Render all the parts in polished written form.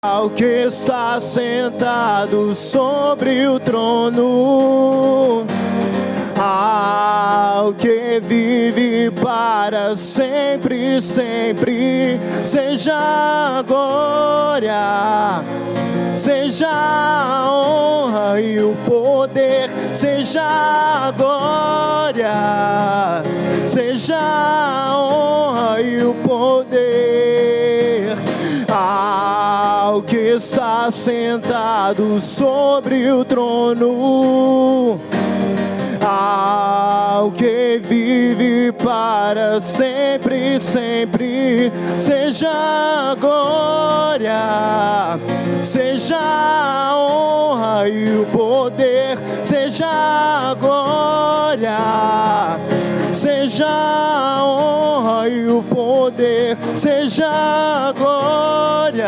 ao que está sentado sobre o trono, ao que vive para sempre, sempre, seja a glória, seja a honra e o poder, seja a glória, seja a honra e o poder, ao que está sentado sobre o trono, ao que vive para sempre, sempre, seja a glória, seja a honra e o poder, seja a glória, seja a honra e o poder, seja a glória,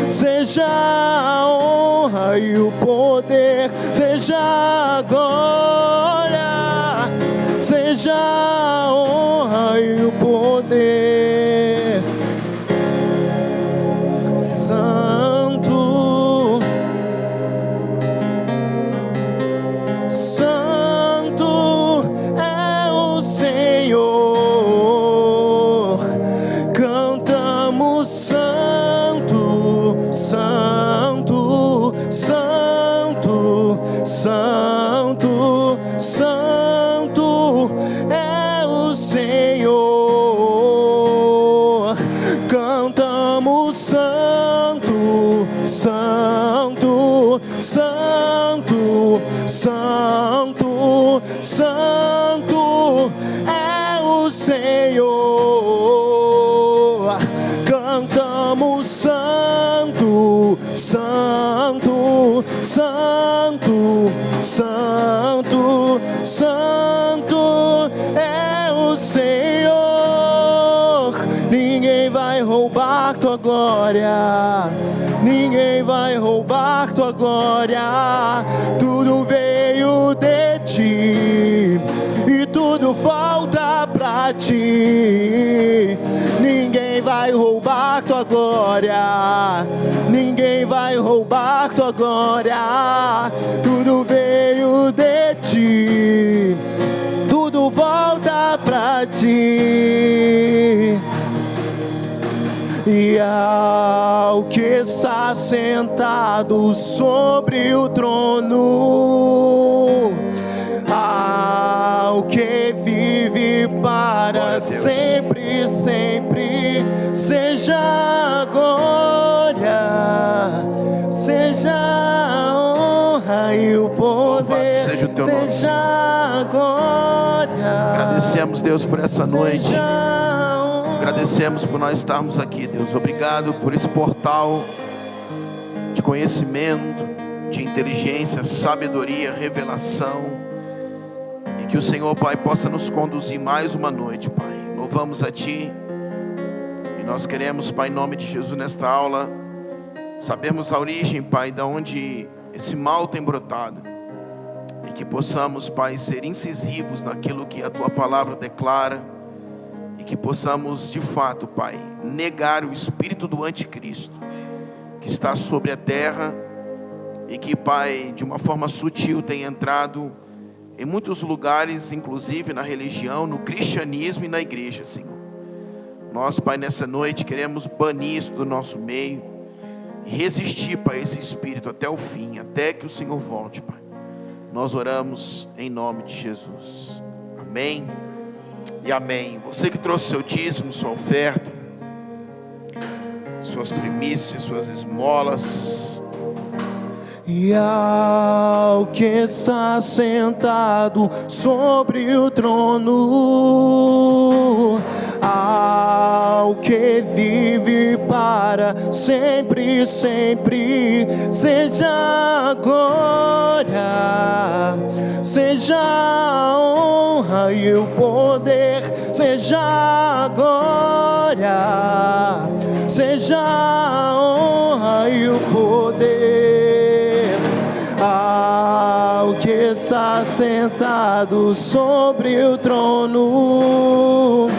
seja a honra e o poder, seja a glória, seja a honra e o poder. Santo, Santo é o Senhor, cantamos Santo, Santo, Santo, Santo, Santo é o Senhor, cantamos Santo, Santo, Santo, Santo, Santo é o Senhor, cantamos Santo, Santo, Santo, Santo, Santo é o Senhor. Ninguém vai roubar tua glória, ninguém vai roubar tua glória. Tudo veio de ti e tudo volta pra ti. Ninguém vai roubar tua glória, ninguém vai roubar tua glória. Tudo veio de ti, tudo volta pra ti. E ao que está sentado sobre o trono, ao que vive para sempre, sempre, seja a glória, seja a honra e o poder, seja o teu nome. seja a glória. Agradecemos, Deus, por essa noite. Agradecemos por nós estarmos aqui, Deus. Obrigado por esse portal de conhecimento, de inteligência, sabedoria, revelação. E que o Senhor, Pai, possa nos conduzir mais uma noite, Pai. Louvamos a Ti. E nós queremos, Pai, em nome de Jesus, nesta aula, sabermos a origem, Pai, de onde esse mal tem brotado. E que possamos, Pai, ser incisivos naquilo que a Tua palavra declara. E que possamos, de fato, Pai, negar o espírito do anticristo que está sobre a terra e que, Pai, de uma forma sutil tem entrado em muitos lugares, inclusive na religião, no cristianismo e na igreja, Senhor. Nós, Pai, nessa noite queremos banir isso do nosso meio e resistir, Pai, a esse espírito até o fim, até que o Senhor volte, Pai. Nós oramos em nome de Jesus. Amém e amém. Você que trouxe seu dízimo, sua oferta, suas primícias, suas esmolas. E ao que está sentado sobre o trono, ao que vive para sempre, sempre, seja a glória, seja a honra e o poder, seja a glória, seja a honra e o poder, ao que está sentado sobre o trono,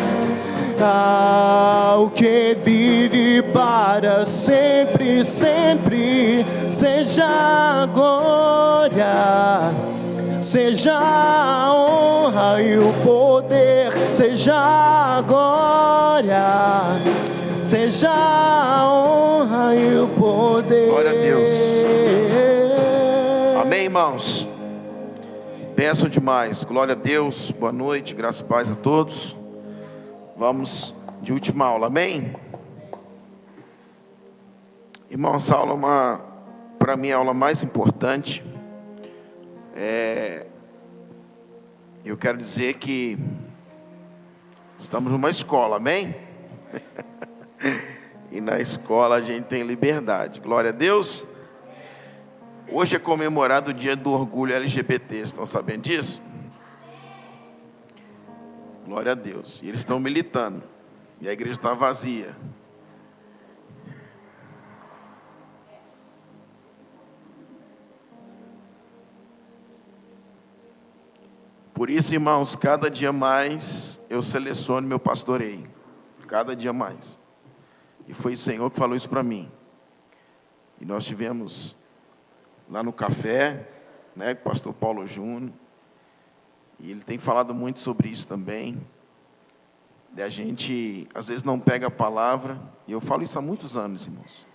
ao que vive para sempre, sempre. Seja a glória, seja a honra e o poder, seja a glória, seja a honra e o poder. Glória a Deus. Amém, irmãos? Peçam demais. Glória a Deus. Boa noite, graça e paz a todos. Vamos de última aula, amém? Irmão, essa aula para mim é a aula mais importante. Eu quero dizer que estamos numa escola, amém? E na escola a gente tem liberdade. Glória a Deus. Hoje é comemorado o dia do orgulho LGBT, estão sabendo disso? Glória a Deus. E eles estão militando. E a igreja está vazia. Por isso, irmãos, cada dia mais eu seleciono meu pastoreio. Cada dia mais. E foi o Senhor que falou isso para mim. E nós tivemos lá no café, né, com o pastor Paulo Júnior, e ele tem falado muito sobre isso também, a gente às vezes não pega a palavra, e eu falo isso há muitos anos, irmãos,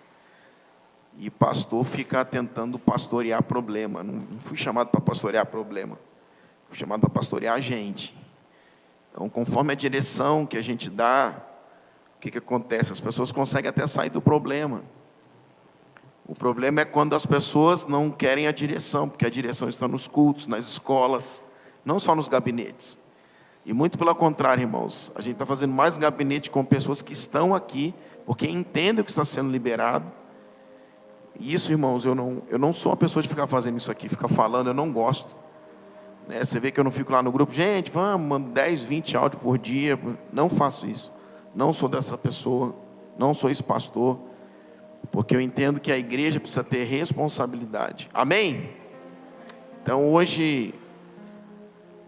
e pastor fica tentando pastorear problema. Não fui chamado para pastorear problema, fui chamado para pastorear a gente. Então, conforme a direção que a gente dá, o que acontece? As pessoas conseguem até sair do problema. O problema é quando as pessoas não querem a direção, porque a direção está nos cultos, nas escolas, não só nos gabinetes. E muito pelo contrário, irmãos, a gente está fazendo mais gabinete com pessoas que estão aqui, porque entendem o que está sendo liberado. E isso, irmãos, eu não sou uma pessoa de ficar fazendo isso aqui, ficar falando, eu não gosto. Né? Você vê que eu não fico lá no grupo, gente, vamos, mando 10, 20 áudios por dia. Não faço isso. Não sou dessa pessoa, não sou esse pastor. Porque eu entendo que a igreja precisa ter responsabilidade. Amém? Então hoje,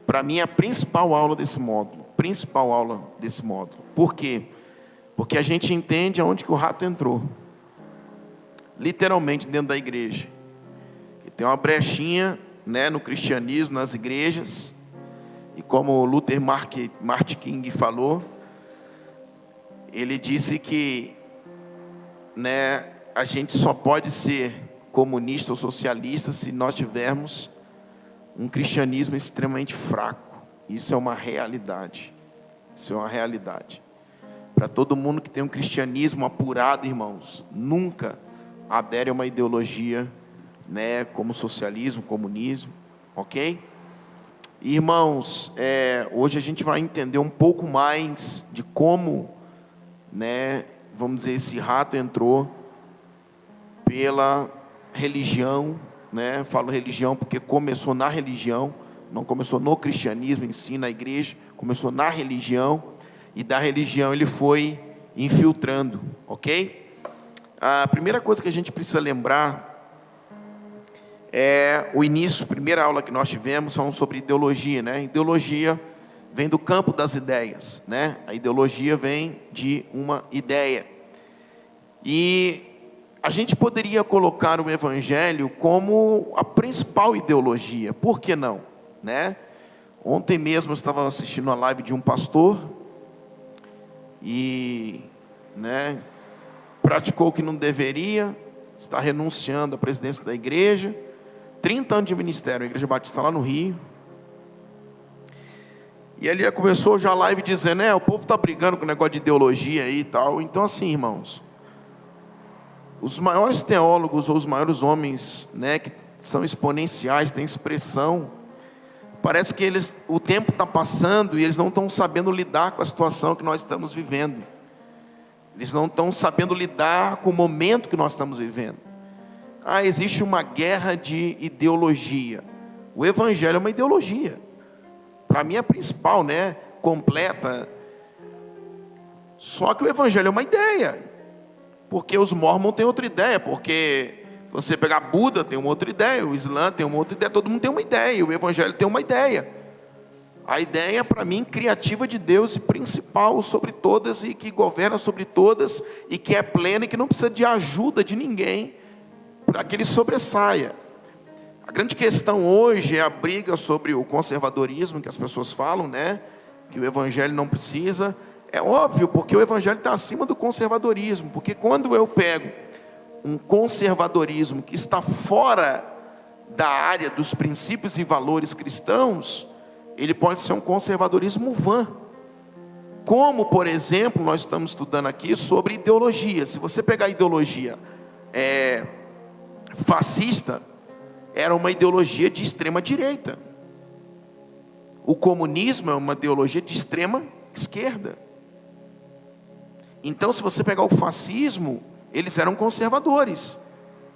para mim, é a principal aula desse módulo. Por quê? Porque a gente entende aonde que o rato entrou. Literalmente dentro da igreja. E tem uma brechinha, né, no cristianismo, nas igrejas. E como Luther Martin King falou, ele disse que, né, a gente só pode ser comunista ou socialista se nós tivermos um cristianismo extremamente fraco. Isso é uma realidade. Isso é uma realidade. Para todo mundo que tem um cristianismo apurado, irmãos, nunca adere a uma ideologia, né, como socialismo, comunismo, ok? E, irmãos, hoje a gente vai entender um pouco mais de como, né, vamos dizer, esse rato entrou pela religião, né? Falo religião porque começou na religião, não começou no cristianismo em si, na igreja, começou na religião, e da religião ele foi infiltrando, ok? A primeira coisa que a gente precisa lembrar é o início, primeira aula que nós tivemos, falando sobre ideologia, né? Ideologia vem do campo das ideias, né? A ideologia vem de uma ideia. E a gente poderia colocar o evangelho como a principal ideologia. Por que não? Né? Ontem mesmo eu estava assistindo a live de um pastor e, né, praticou o que não deveria, está renunciando à presidência da igreja, 30 anos de ministério, a Igreja Batista lá no Rio. E ele começou já a live dizendo, o povo está brigando com o negócio de ideologia aí e tal. Então assim, irmãos, os maiores teólogos ou os maiores homens, né, que são exponenciais, têm expressão, parece que o tempo está passando e eles não estão sabendo lidar com a situação que nós estamos vivendo. Eles não estão sabendo lidar com o momento que nós estamos vivendo. Existe uma guerra de ideologia. O evangelho é uma ideologia. Para mim é a principal, né, completa. Só que o evangelho é uma ideia. Porque os mormons têm outra ideia, porque você pegar Buda tem uma outra ideia, o Islã tem uma outra ideia, todo mundo tem uma ideia, o evangelho tem uma ideia. a ideia, para mim, criativa de Deus e principal sobre todas, e que governa sobre todas, e que é plena, e que não precisa de ajuda de ninguém para que ele sobressaia. A grande questão hoje é a briga sobre o conservadorismo, que as pessoas falam, né? Que o evangelho não precisa. É óbvio, porque o evangelho está acima do conservadorismo, porque quando eu pego um conservadorismo que está fora da área dos princípios e valores cristãos, ele pode ser um conservadorismo vã. Como, por exemplo, nós estamos estudando aqui sobre ideologia. Se você pegar a ideologia fascista, era uma ideologia de extrema direita. O comunismo é uma ideologia de extrema esquerda. Então, se você pegar o fascismo, eles eram conservadores,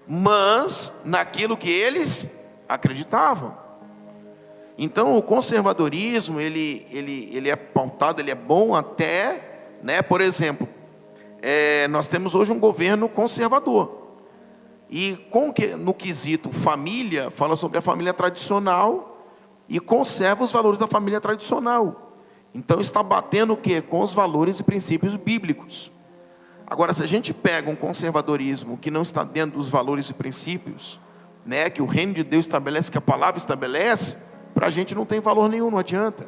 mas naquilo que eles acreditavam. Então, o conservadorismo, ele é pautado, ele é bom até, né? Por exemplo, nós temos hoje um governo conservador. E no quesito família, fala sobre a família tradicional e conserva os valores da família tradicional. Então está batendo o quê? Com os valores e princípios bíblicos. Agora, se a gente pega um conservadorismo que não está dentro dos valores e princípios, né, que o reino de Deus estabelece, que a palavra estabelece, para a gente não tem valor nenhum, não adianta.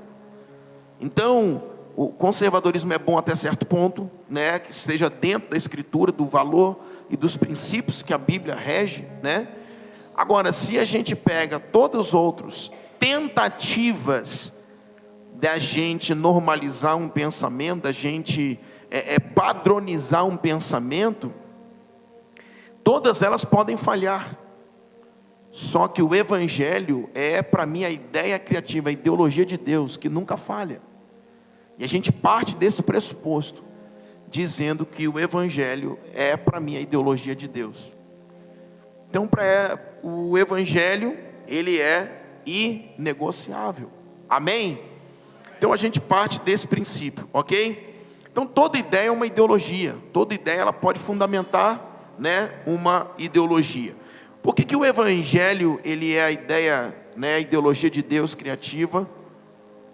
Então, o conservadorismo é bom até certo ponto, né, que esteja dentro da escritura, do valor e dos princípios que a Bíblia rege, né? Agora, se a gente pega todos os outros tentativas da gente normalizar um pensamento, da gente padronizar um pensamento, todas elas podem falhar. Só que o evangelho para mim, a ideia criativa, a ideologia de Deus, que nunca falha. E a gente parte desse pressuposto, dizendo que o evangelho para mim, a ideologia de Deus. Então, o evangelho, ele é inegociável. Amém? Então, a gente parte desse princípio, ok? Então, toda ideia é uma ideologia. Toda ideia, ela pode fundamentar, né, uma ideologia. Por que o evangelho, ele é a ideia, né, a ideologia de Deus criativa?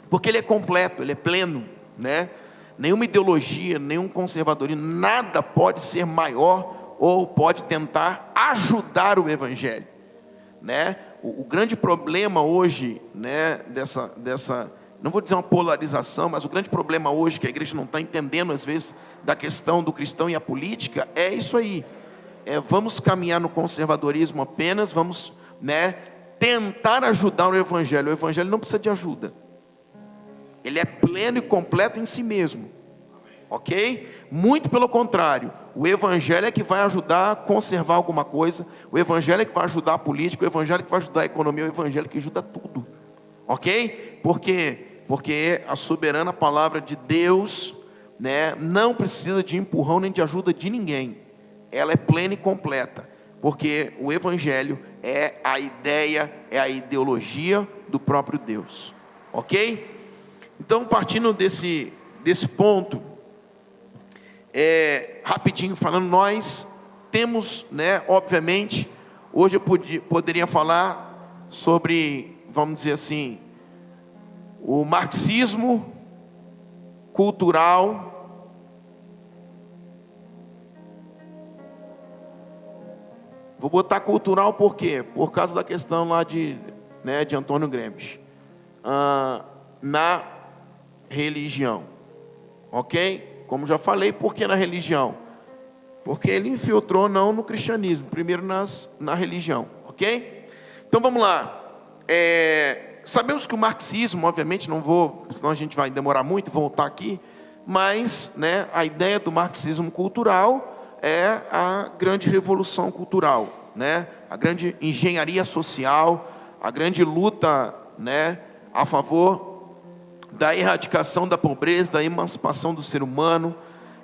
Porque ele é completo, ele é pleno, né? Nenhuma ideologia, nenhum conservadorismo, nada pode ser maior ou pode tentar ajudar o evangelho, né? O grande problema hoje, né, dessa, não vou dizer uma polarização, mas o grande problema hoje que a igreja não está entendendo às vezes da questão do cristão e a política é isso aí. Vamos caminhar no conservadorismo apenas, vamos, né, tentar ajudar o evangelho. O evangelho não precisa de ajuda. Ele é pleno e completo em si mesmo, ok? Muito pelo contrário, o evangelho é que vai ajudar a conservar alguma coisa, o evangelho é que vai ajudar a política, o evangelho é que vai ajudar a economia, o evangelho é que ajuda tudo, ok? Por quê? Porque a soberana palavra de Deus, né, não precisa de empurrão nem de ajuda de ninguém, ela é plena e completa, porque o evangelho é a ideia, é a ideologia do próprio Deus, ok? Então, partindo desse ponto, rapidinho falando, nós temos, né, obviamente, hoje eu poderia falar sobre, vamos dizer assim, o marxismo cultural, vou botar cultural por quê? Por causa da questão lá de Antônio Gramsci, na religião, ok? Como já falei, por que na religião? Porque ele infiltrou não no cristianismo, primeiro na religião, ok? Então vamos lá, sabemos que o marxismo, obviamente, não vou, senão a gente vai demorar muito, voltar aqui, mas, né, a ideia do marxismo cultural é a grande revolução cultural, né? A grande engenharia social, a grande luta, né, a favor da erradicação da pobreza, da emancipação do ser humano,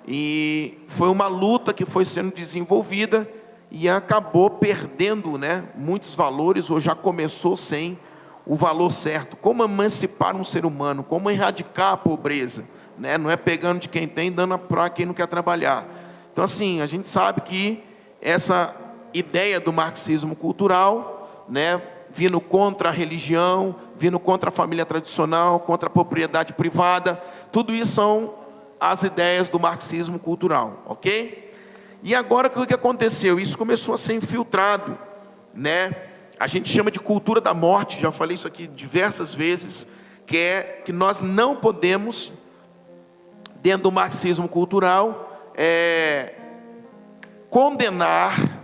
e foi uma luta que foi sendo desenvolvida e acabou perdendo, né, muitos valores, ou já começou sem o valor certo. Como emancipar um ser humano, como erradicar a pobreza, né? Não é pegando de quem tem e dando para quem não quer trabalhar. Então, assim, a gente sabe que essa ideia do marxismo cultural, né, vindo contra a religião, vindo contra a família tradicional, contra a propriedade privada. Tudo isso são as ideias do marxismo cultural, ok? E agora o que aconteceu? Isso começou a ser infiltrado, né? A gente chama de cultura da morte, já falei isso aqui diversas vezes, que é que nós não podemos, dentro do marxismo cultural, condenar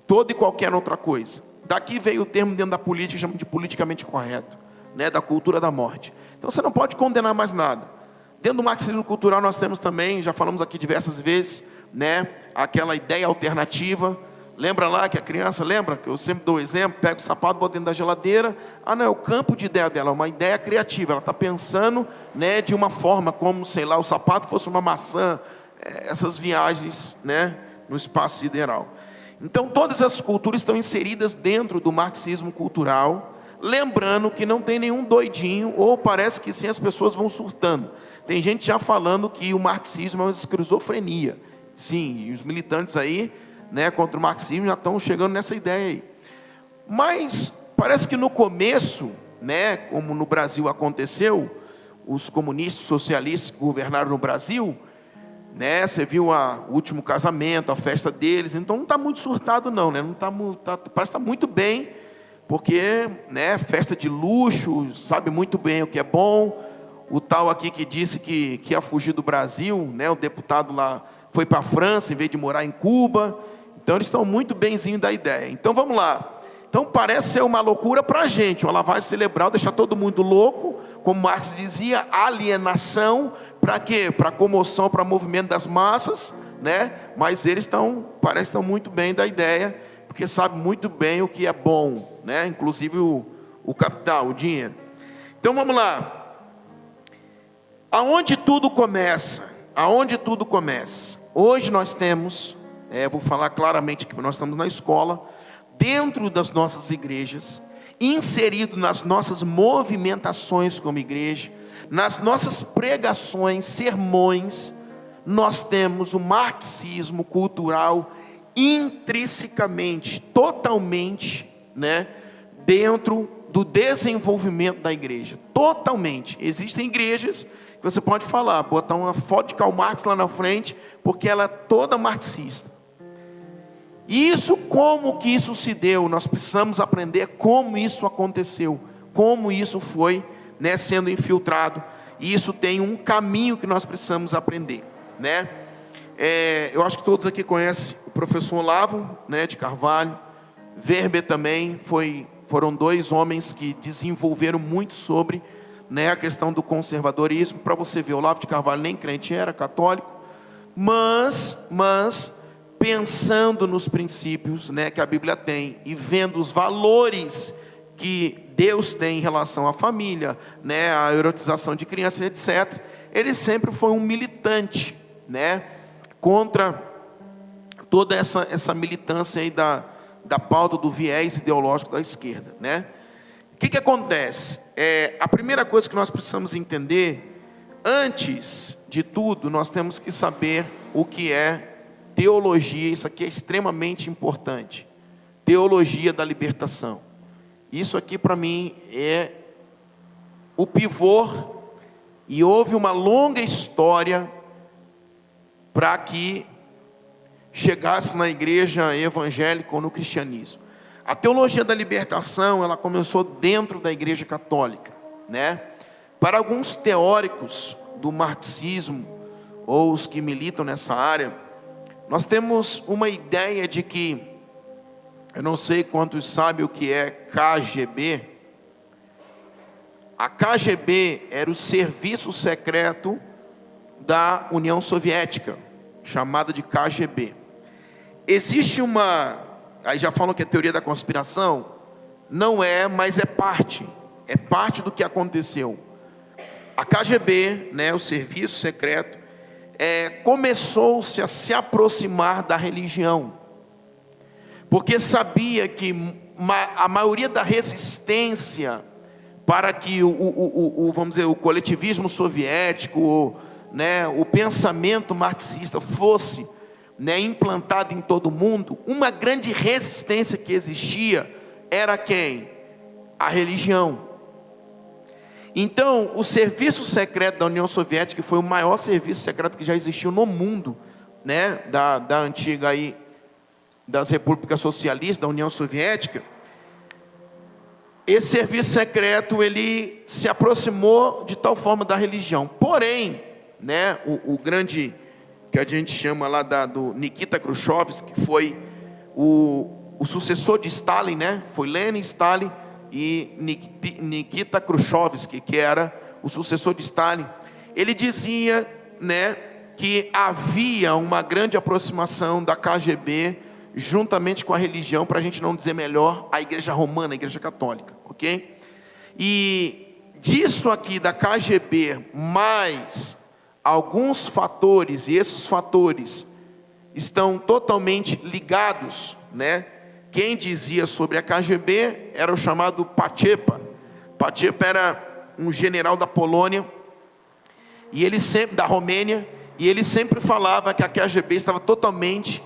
toda e qualquer outra coisa. Daqui veio o termo dentro da política, chama de politicamente correto, né? Da cultura da morte. Então você não pode condenar mais nada. Dentro do marxismo cultural nós temos também, já falamos aqui diversas vezes, né? Aquela ideia alternativa. Lembra lá que a criança, lembra? Que eu sempre dou o exemplo, pega o sapato, bota dentro da geladeira. Ah, não, é o campo de ideia dela, é uma ideia criativa. Ela está pensando, né, de uma forma como, sei lá, o sapato fosse uma maçã. Essas viagens, né, no espaço sideral. Então, todas as culturas estão inseridas dentro do marxismo cultural. Lembrando que não tem nenhum doidinho, ou parece que sim, as pessoas vão surtando. Tem gente já falando que o marxismo é uma esquizofrenia. Sim, e os militantes aí, né, contra o marxismo já estão chegando nessa ideia aí. Mas parece que no começo, né, como no Brasil aconteceu, os comunistas socialistas que governaram no Brasil, né, você viu o último casamento, a festa deles, então não está muito surtado não, né, parece que está muito bem, porque, né, festa de luxo, sabe muito bem o que é bom. O tal aqui que disse que ia fugir do Brasil, né, o deputado lá foi para a França em vez de morar em Cuba. Então eles estão muito benzinho da ideia. Então vamos lá. Então parece ser uma loucura para a gente, uma lavagem cerebral, deixar todo mundo louco, como Marx dizia, alienação, para quê? Para comoção, para movimento das massas, né? Mas eles parece que estão muito bem da ideia, porque sabem muito bem o que é bom, né? Inclusive o capital, o dinheiro. Então vamos lá. Aonde tudo começa? Aonde tudo começa? Hoje nós temos, vou falar claramente que nós estamos na escola, dentro das nossas igrejas, inserido nas nossas movimentações como igreja, nas nossas pregações, sermões, nós temos o marxismo cultural intrinsecamente, totalmente, né, dentro do desenvolvimento da igreja, totalmente. Existem igrejas que você pode falar, botar uma foto de Karl Marx lá na frente, porque ela é toda marxista. Isso, como que isso se deu? Nós precisamos aprender como isso aconteceu, como isso foi, né, sendo infiltrado. E isso tem um caminho que nós precisamos aprender, né? Eu acho que todos aqui conhecem o professor Olavo, né, de Carvalho. Weber também, foram dois homens que desenvolveram muito sobre, né, a questão do conservadorismo. Para você ver, Olavo de Carvalho nem crente era, católico, mas pensando nos princípios, né, que a Bíblia tem, e vendo os valores que Deus tem em relação à família, né, a erotização de crianças, etc. Ele sempre foi um militante, né, contra toda essa militância aí da pauta do viés ideológico da esquerda, né? O que acontece? A primeira coisa que nós precisamos entender, antes de tudo, nós temos que saber o que é teologia. Isso aqui é extremamente importante. Teologia da libertação. Isso aqui para mim é o pivô, e houve uma longa história para que chegasse na igreja evangélica ou no cristianismo. A teologia da libertação, ela começou dentro da igreja católica, né? Para alguns teóricos do marxismo, ou os que militam nessa área, nós temos uma ideia de que, eu não sei quantos sabem o que é KGB. A KGB era o serviço secreto da União Soviética, chamada de KGB. Existe aí já falam que é teoria da conspiração, não é, mas é parte do que aconteceu. A KGB, né, o serviço secreto, começou-se a se aproximar da religião, porque sabia que a maioria da resistência para que vamos dizer, o coletivismo soviético, né, o pensamento marxista fosse, né, implantado em todo o mundo, uma grande resistência que existia era quem? A religião. Então, o serviço secreto da União Soviética foi o maior serviço secreto que já existiu no mundo, né? Da antiga aí, das repúblicas socialistas, da União Soviética. Esse serviço secreto, ele se aproximou de tal forma da religião. Porém, né, o grande, que a gente chama lá do Nikita Khrushchev, que foi o sucessor de Stalin, né? Foi Lenin, Stalin e Nikita Khrushchev, que era o sucessor de Stalin. Ele dizia, né, que havia uma grande aproximação da KGB juntamente com a religião, para a gente não dizer melhor, a Igreja Romana, a Igreja Católica, ok? E disso aqui da KGB, mais alguns fatores, e esses fatores estão totalmente ligados, né? Quem dizia sobre a KGB era o chamado Pachepa. Pachepa era um general da Polônia, e ele sempre, da Romênia, e ele sempre falava que a KGB estava totalmente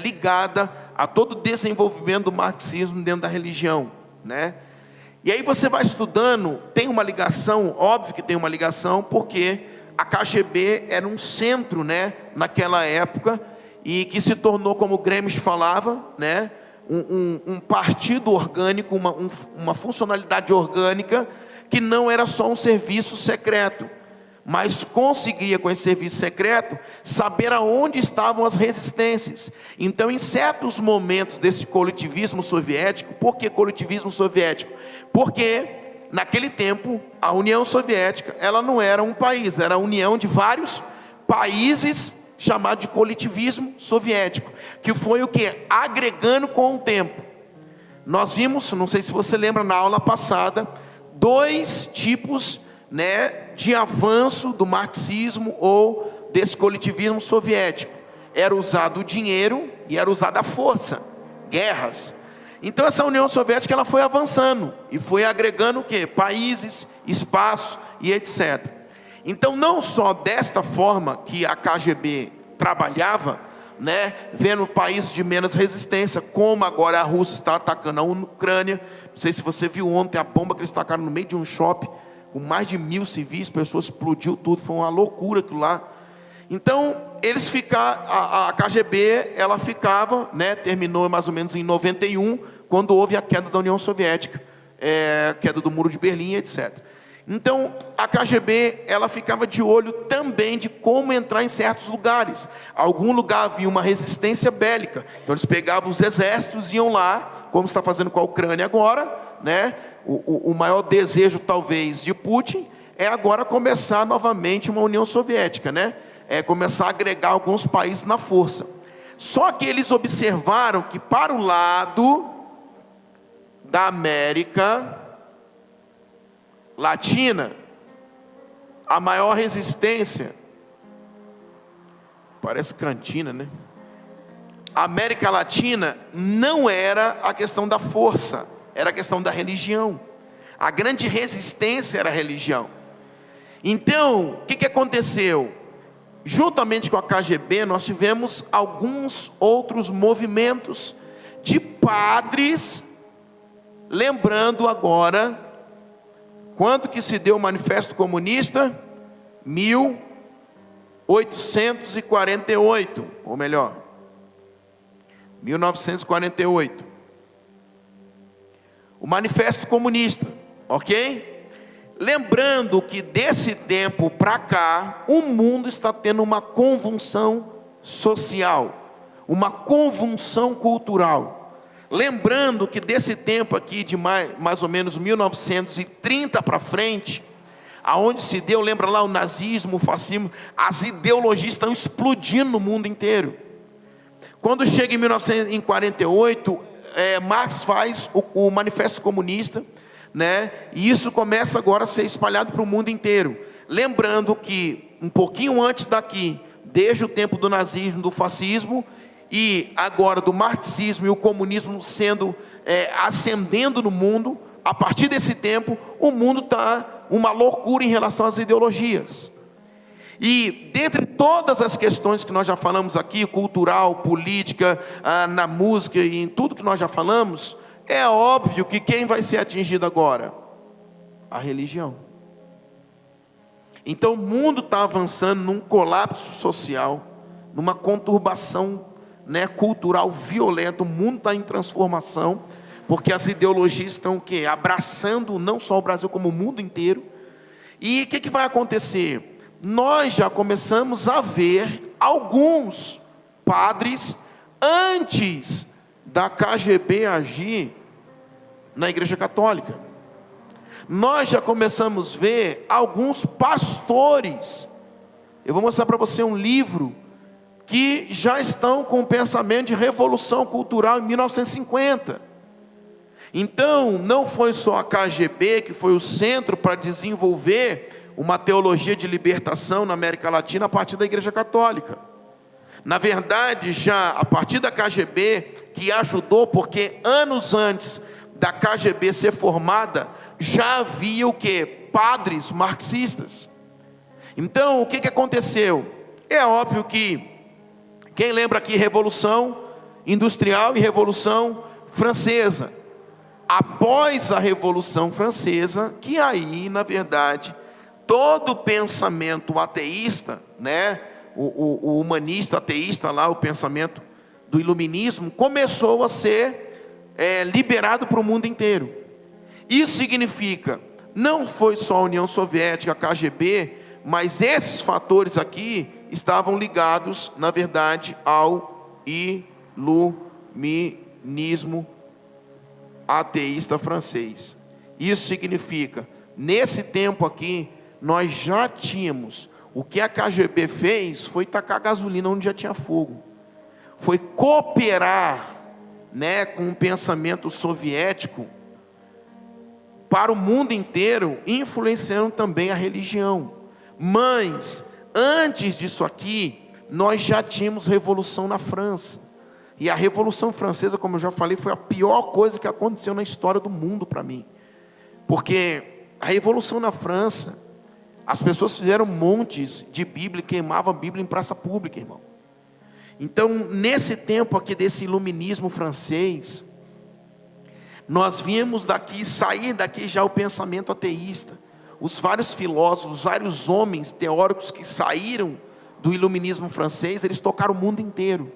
ligada a todo o desenvolvimento do marxismo dentro da religião, né? E aí você vai estudando, tem uma ligação, óbvio que tem uma ligação, porque a KGB era um centro, né, naquela época, e que se tornou, como o Gramsci falava, né, um partido orgânico, uma funcionalidade orgânica, que não era só um serviço secreto, mas conseguia, com esse serviço secreto, saber aonde estavam as resistências. Então, em certos momentos desse coletivismo soviético, por que coletivismo soviético? Porque, naquele tempo, a União Soviética, ela não era um país, era a união de vários países, chamado de coletivismo soviético, que foi o que? Agregando com o tempo. Nós vimos, não sei se você lembra, na aula passada, 2 tipos, né, de avanço do marxismo ou desse coletivismo soviético. Era usado o dinheiro e era usada a força, guerras. Então essa União Soviética, ela foi avançando e foi agregando o quê? Países, espaço e etc. Então, não só desta forma que a KGB trabalhava, né, vendo países de menos resistência, como agora a Rússia está atacando a Ucrânia. Não sei se você viu ontem a bomba que eles tacaram no meio de um shopping, com mais de 1000 civis, pessoas, explodiu tudo, foi uma loucura aquilo lá. Então, eles ficaram, a KGB, ela ficava, né, terminou mais ou menos em 91, quando houve a queda da União Soviética, queda do Muro de Berlim, etc. Então, a KGB, ela ficava de olho também de como entrar em certos lugares. Algum lugar havia uma resistência bélica, então eles pegavam os exércitos e iam lá, como está fazendo com a Ucrânia agora, né? O maior desejo, talvez, de Putin é agora começar novamente uma União Soviética, né? É começar a agregar alguns países na força. Só que eles observaram que para o lado da América Latina, a maior resistência, parece cantina, né? A América Latina não era a questão da força, era a questão da religião. A grande resistência era a religião. Então, o que aconteceu? Juntamente com a KGB, nós tivemos alguns outros movimentos de padres. Lembrando agora, quando que se deu o Manifesto Comunista? 1848, ou melhor, 1948. O Manifesto Comunista, ok? Lembrando que desse tempo para cá, o mundo está tendo uma convulsão social, uma convulsão cultural. Lembrando que desse tempo aqui, de mais ou menos 1930 para frente, aonde se deu, lembra lá o nazismo, o fascismo, as ideologias estão explodindo no mundo inteiro. Quando chega em 1948, Marx faz o Manifesto Comunista, né? E isso começa agora a ser espalhado para o mundo inteiro. Lembrando que um pouquinho antes daqui, desde o tempo do nazismo, do fascismo, e agora do marxismo e o comunismo sendo ascendendo no mundo, a partir desse tempo, o mundo está uma loucura em relação às ideologias. E dentre todas as questões que nós já falamos aqui, cultural, política, na música e em tudo que nós já falamos, é óbvio que quem vai ser atingido agora? A religião. Então o mundo está avançando num colapso social, numa conturbação, né, cultural violenta. O mundo está em transformação, porque as ideologias estão o quê? Abraçando não só o Brasil, como o mundo inteiro. E o que vai acontecer? Nós já começamos a ver alguns padres, antes da KGB agir na Igreja Católica. Nós já começamos a ver alguns pastores. Eu vou mostrar para você um livro que já estão com o pensamento de revolução cultural em 1950. Então, não foi só a KGB que foi o centro para desenvolver uma teologia de libertação na América Latina a partir da Igreja Católica. Na verdade, já a partir da KGB, que ajudou, porque anos antes da KGB ser formada, já havia o que? Padres marxistas. Então, o que aconteceu? É óbvio que, quem lembra aqui, Revolução Industrial e Revolução Francesa. Após a Revolução Francesa, que aí, na verdade, todo o pensamento ateísta, né, o humanista ateísta lá, o pensamento do iluminismo, começou a ser liberado para o mundo inteiro. Isso significa, não foi só a União Soviética, a KGB, mas esses fatores aqui estavam ligados, na verdade, ao iluminismo ateísta francês. Isso significa, nesse tempo aqui, nós já tínhamos, o que a KGB fez foi tacar gasolina onde já tinha fogo, foi cooperar, né, com o pensamento soviético para o mundo inteiro, influenciando também a religião. Mas antes disso aqui, nós já tínhamos revolução na França, e a Revolução Francesa, como eu já falei, foi a pior coisa que aconteceu na história do mundo para mim, porque a Revolução na França, as pessoas fizeram montes de Bíblia, queimavam a Bíblia em praça pública, irmão. Então, nesse tempo aqui desse iluminismo francês, nós vimos sair daqui já o pensamento ateísta. Os vários filósofos, os vários homens teóricos que saíram do iluminismo francês, eles tocaram o mundo inteiro,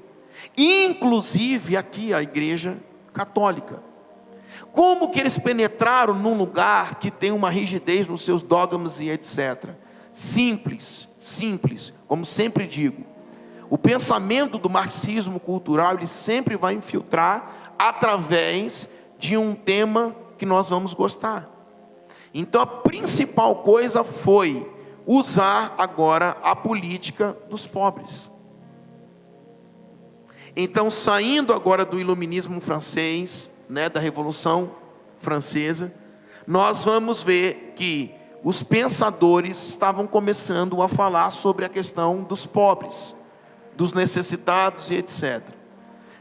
inclusive aqui a Igreja Católica. Como que eles penetraram num lugar que tem uma rigidez nos seus dogmas e etc? Simples, como sempre digo, o pensamento do marxismo cultural, ele sempre vai infiltrar através de um tema que nós vamos gostar. Então a principal coisa foi usar agora a política dos pobres. Então, saindo agora do iluminismo francês, né, da Revolução Francesa, nós vamos ver que os pensadores estavam começando a falar sobre a questão dos pobres, dos necessitados e etc.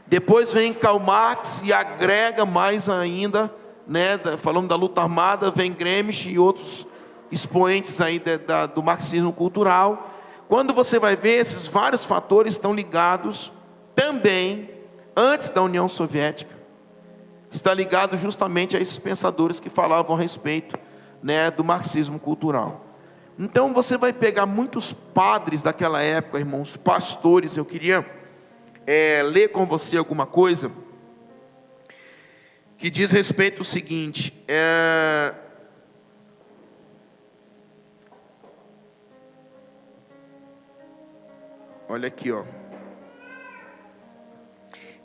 Depois vem Karl Marx e agrega mais ainda, né, falando da luta armada, vem Gramsci e outros expoentes aí do marxismo cultural. Quando você vai ver, esses vários fatores estão ligados também, antes da União Soviética, está ligado justamente a esses pensadores que falavam a respeito, né, do marxismo cultural. Então você vai pegar muitos padres daquela época, irmãos, pastores. Eu queria ler com você alguma coisa que diz respeito ao seguinte, olha aqui, ó.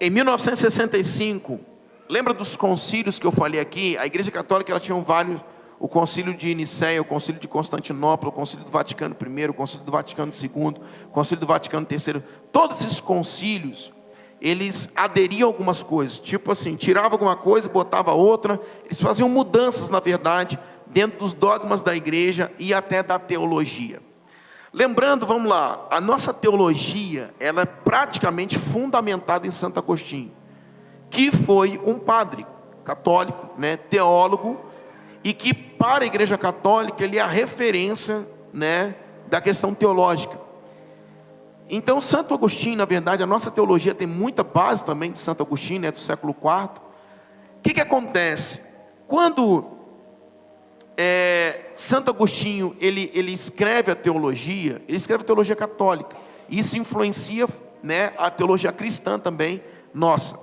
Em 1965, lembra dos concílios que eu falei aqui? A Igreja Católica, ela tinha vários, o concílio de Nicéia, o concílio de Constantinopla, o concílio do Vaticano I, o concílio do Vaticano II, o concílio do Vaticano III. Todos esses concílios, eles aderiam a algumas coisas, tipo assim, tirava alguma coisa, botava outra. Eles faziam mudanças, na verdade, dentro dos dogmas da igreja e até da teologia. Lembrando, vamos lá, a nossa teologia, ela é praticamente fundamentada em Santo Agostinho, que foi um padre católico, né, teólogo, e que para a Igreja Católica ele é a referência, né, da questão teológica. Então Santo Agostinho, na verdade, a nossa teologia tem muita base também de Santo Agostinho, né, do século IV. O que acontece? Quando Santo Agostinho, ele escreve a teologia, católica, e isso influencia, né, a teologia cristã também, nossa.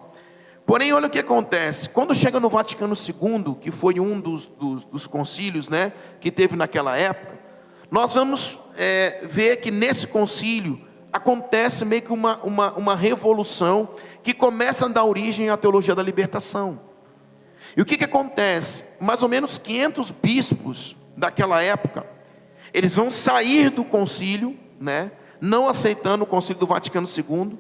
Porém, olha o que acontece, quando chega no Vaticano II, que foi um dos concílios, né, que teve naquela época, nós vamos ver que nesse concílio acontece meio que uma revolução, que começa a dar origem à teologia da libertação. E o que acontece? Mais ou menos 500 bispos daquela época, eles vão sair do concílio, né, não aceitando o concílio do Vaticano II,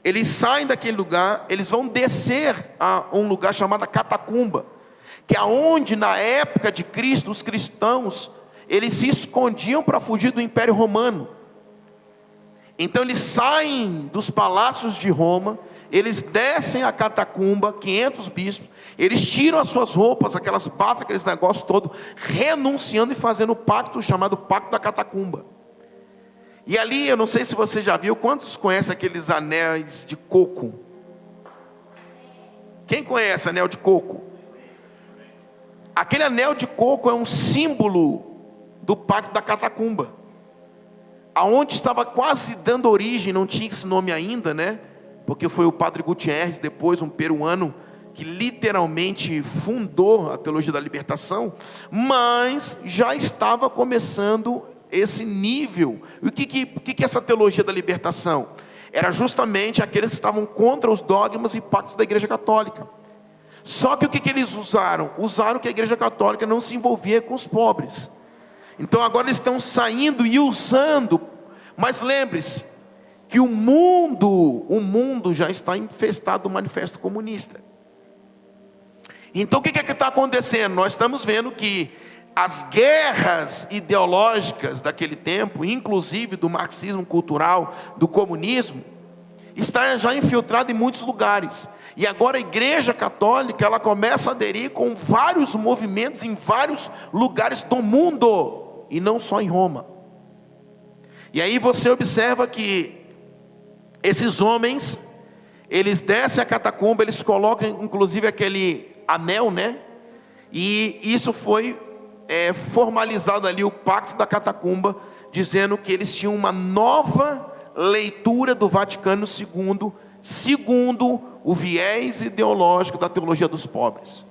eles saem daquele lugar, eles vão descer a um lugar chamado Catacumba, que é onde na época de Cristo, os cristãos, eles se escondiam para fugir do Império Romano. Então eles saem dos palácios de Roma, eles descem a Catacumba, 500 bispos, eles tiram as suas roupas, aquelas batas, aqueles negócios todos, renunciando e fazendo o pacto chamado Pacto da Catacumba. E ali, eu não sei se você já viu, quantos conhecem aqueles anéis de coco? Quem conhece anel de coco? Aquele anel de coco é um símbolo do Pacto da Catacumba, aonde estava quase dando origem, não tinha esse nome ainda, né? Porque foi o Padre Gutierrez, depois um peruano, que literalmente fundou a teologia da libertação, mas já estava começando esse nível. E o que é essa teologia da libertação? Era justamente aqueles que estavam contra os dogmas e pactos da Igreja Católica. Só que o que eles usaram? Usaram que a Igreja Católica não se envolvia com os pobres. Então agora eles estão saindo e usando, mas lembre-se, que o mundo já está infestado do manifesto comunista. Então o que está acontecendo? Nós estamos vendo que as guerras ideológicas daquele tempo, inclusive do marxismo cultural, do comunismo, está já infiltrado em muitos lugares. E agora a Igreja Católica, ela começa a aderir com vários movimentos em vários lugares do mundo, e não só em Roma. E aí você observa que esses homens, eles descem a catacumba, eles colocam inclusive aquele anel, né? E isso foi formalizado ali, o pacto da catacumba, dizendo que eles tinham uma nova leitura do Vaticano II, segundo o viés ideológico da teologia dos pobres.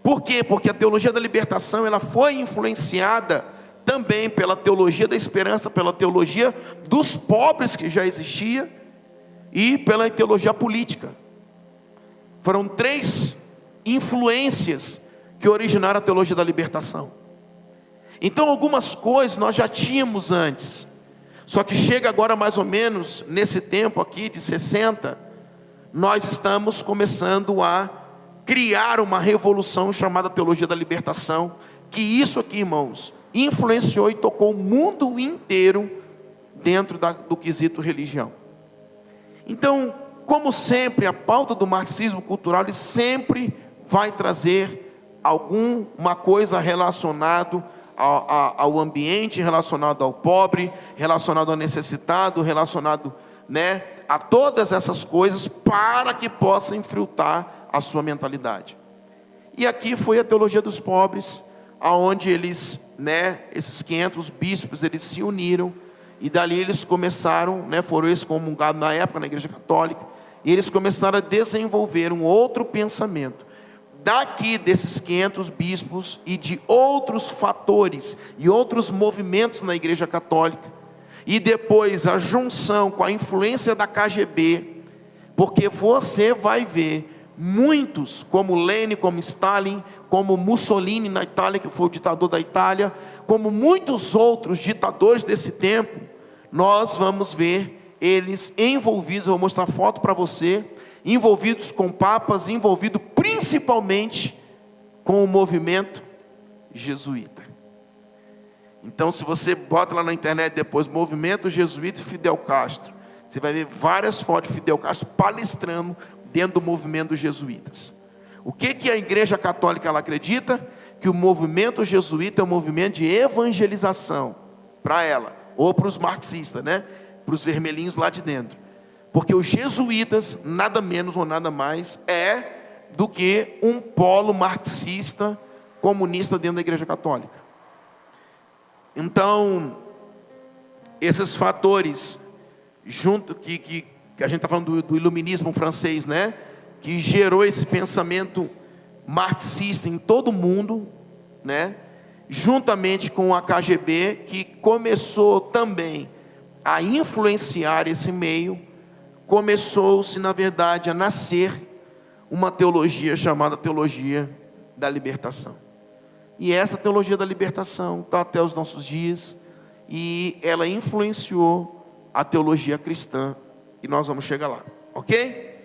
Por quê? Porque a teologia da libertação, ela foi influenciada também pela teologia da esperança, pela teologia dos pobres que já existia, e pela teologia política. Foram 3 influências que originaram a teologia da libertação. Então algumas coisas nós já tínhamos antes, só que chega agora mais ou menos nesse tempo aqui de 60, nós estamos começando a criar uma revolução chamada teologia da libertação, que isso aqui, irmãos, influenciou e tocou o mundo inteiro dentro do quesito religião. Então, como sempre, a pauta do marxismo cultural, ele sempre vai trazer alguma coisa relacionada ao ambiente, relacionado ao pobre, relacionado ao necessitado, relacionado, né, a todas essas coisas, para que possa infiltrar a sua mentalidade. E aqui foi a teologia dos pobres, aonde eles, né, esses 500 bispos, eles se uniram, e dali eles começaram, né, foram excomungados na época na Igreja Católica, e eles começaram a desenvolver um outro pensamento, daqui desses 500 bispos e de outros fatores e outros movimentos na Igreja Católica, e depois a junção com a influência da KGB, porque você vai ver muitos, como Lenin, como Stalin, como Mussolini na Itália, que foi o ditador da Itália, como muitos outros ditadores desse tempo, nós vamos ver eles envolvidos, eu vou mostrar foto para você, envolvidos com papas, envolvidos principalmente com o movimento jesuíta. Então, se você bota lá na internet depois, movimento jesuíta e Fidel Castro, você vai ver várias fotos de Fidel Castro palestrando dentro do movimento dos jesuítas. O que a Igreja Católica ela acredita? Que o movimento jesuíta é um movimento de evangelização para ela, ou para os marxistas, né? Para os vermelhinhos lá de dentro. Porque os jesuítas, nada menos ou nada mais, do que um polo marxista, comunista dentro da Igreja Católica. Então, esses fatores, junto que a gente está falando do iluminismo francês, né? Que gerou esse pensamento marxista em todo o mundo, né? Juntamente com a KGB, que começou também a influenciar esse meio, começou-se, na verdade, a nascer uma teologia chamada teologia da libertação. E essa teologia da libertação está até os nossos dias, e ela influenciou a teologia cristã, e nós vamos chegar lá, ok?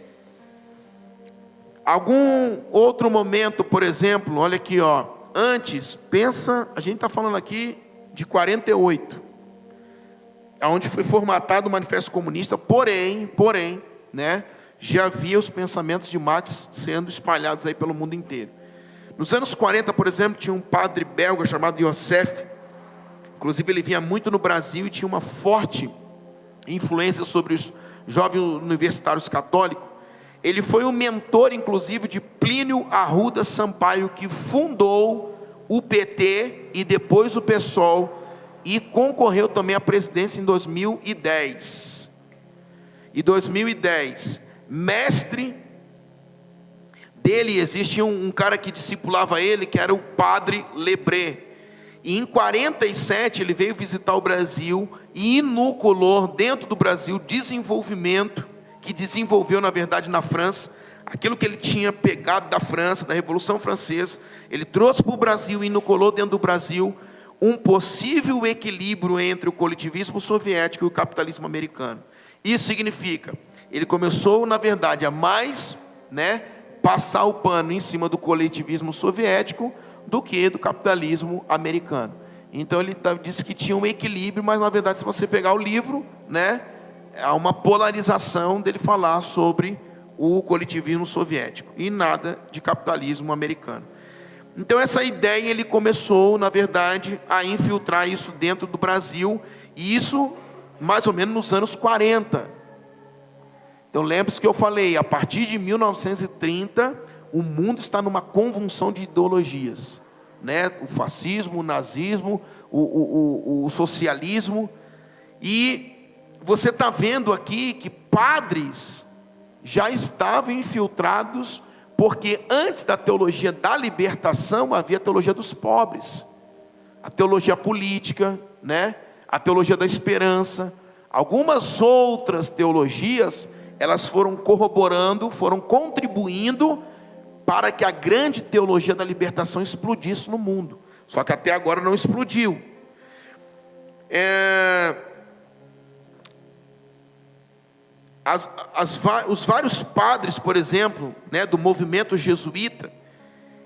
Algum outro momento, por exemplo, olha aqui, ó, antes, pensa, a gente está falando aqui de 48, onde foi formatado o Manifesto Comunista, porém, né, já havia os pensamentos de Marx sendo espalhados aí pelo mundo inteiro. Nos anos 40, por exemplo, tinha um padre belga chamado Joseph, inclusive ele vinha muito no Brasil e tinha uma forte influência sobre os jovens universitários católicos. Ele foi o mentor, inclusive, de Plínio Arruda Sampaio, que fundou o PT e depois o PSOL, e concorreu também à presidência em 2010. Em 2010, mestre dele, existia um cara que discipulava ele, que era o padre Lebré. E em 47 ele veio visitar o Brasil e inoculou dentro do Brasil desenvolvimento, que desenvolveu na verdade na França, aquilo que ele tinha pegado da França, da Revolução Francesa, ele trouxe para o Brasil e inoculou dentro do Brasil um possível equilíbrio entre o coletivismo soviético e o capitalismo americano. Isso significa, ele começou na verdade a mais, né, passar o pano em cima do coletivismo soviético do que do capitalismo americano. Então ele disse que tinha um equilíbrio, mas na verdade se você pegar o livro, né, há uma polarização dele falar sobre o coletivismo soviético e nada de capitalismo americano. Então essa ideia ele começou na verdade a infiltrar isso dentro do Brasil, e isso mais ou menos nos anos 40. Então lembre-se que eu falei, a partir de 1930, o mundo está numa convulsão de ideologias, né? O fascismo, o nazismo, o socialismo, e você está vendo aqui que padres já estavam infiltrados, porque antes da teologia da libertação, havia a teologia dos pobres, a teologia política, né? A teologia da esperança, algumas outras teologias, elas foram corroborando, foram contribuindo para que a grande teologia da libertação explodisse no mundo. Só que até agora não explodiu. Os vários padres, por exemplo, né, do movimento jesuíta,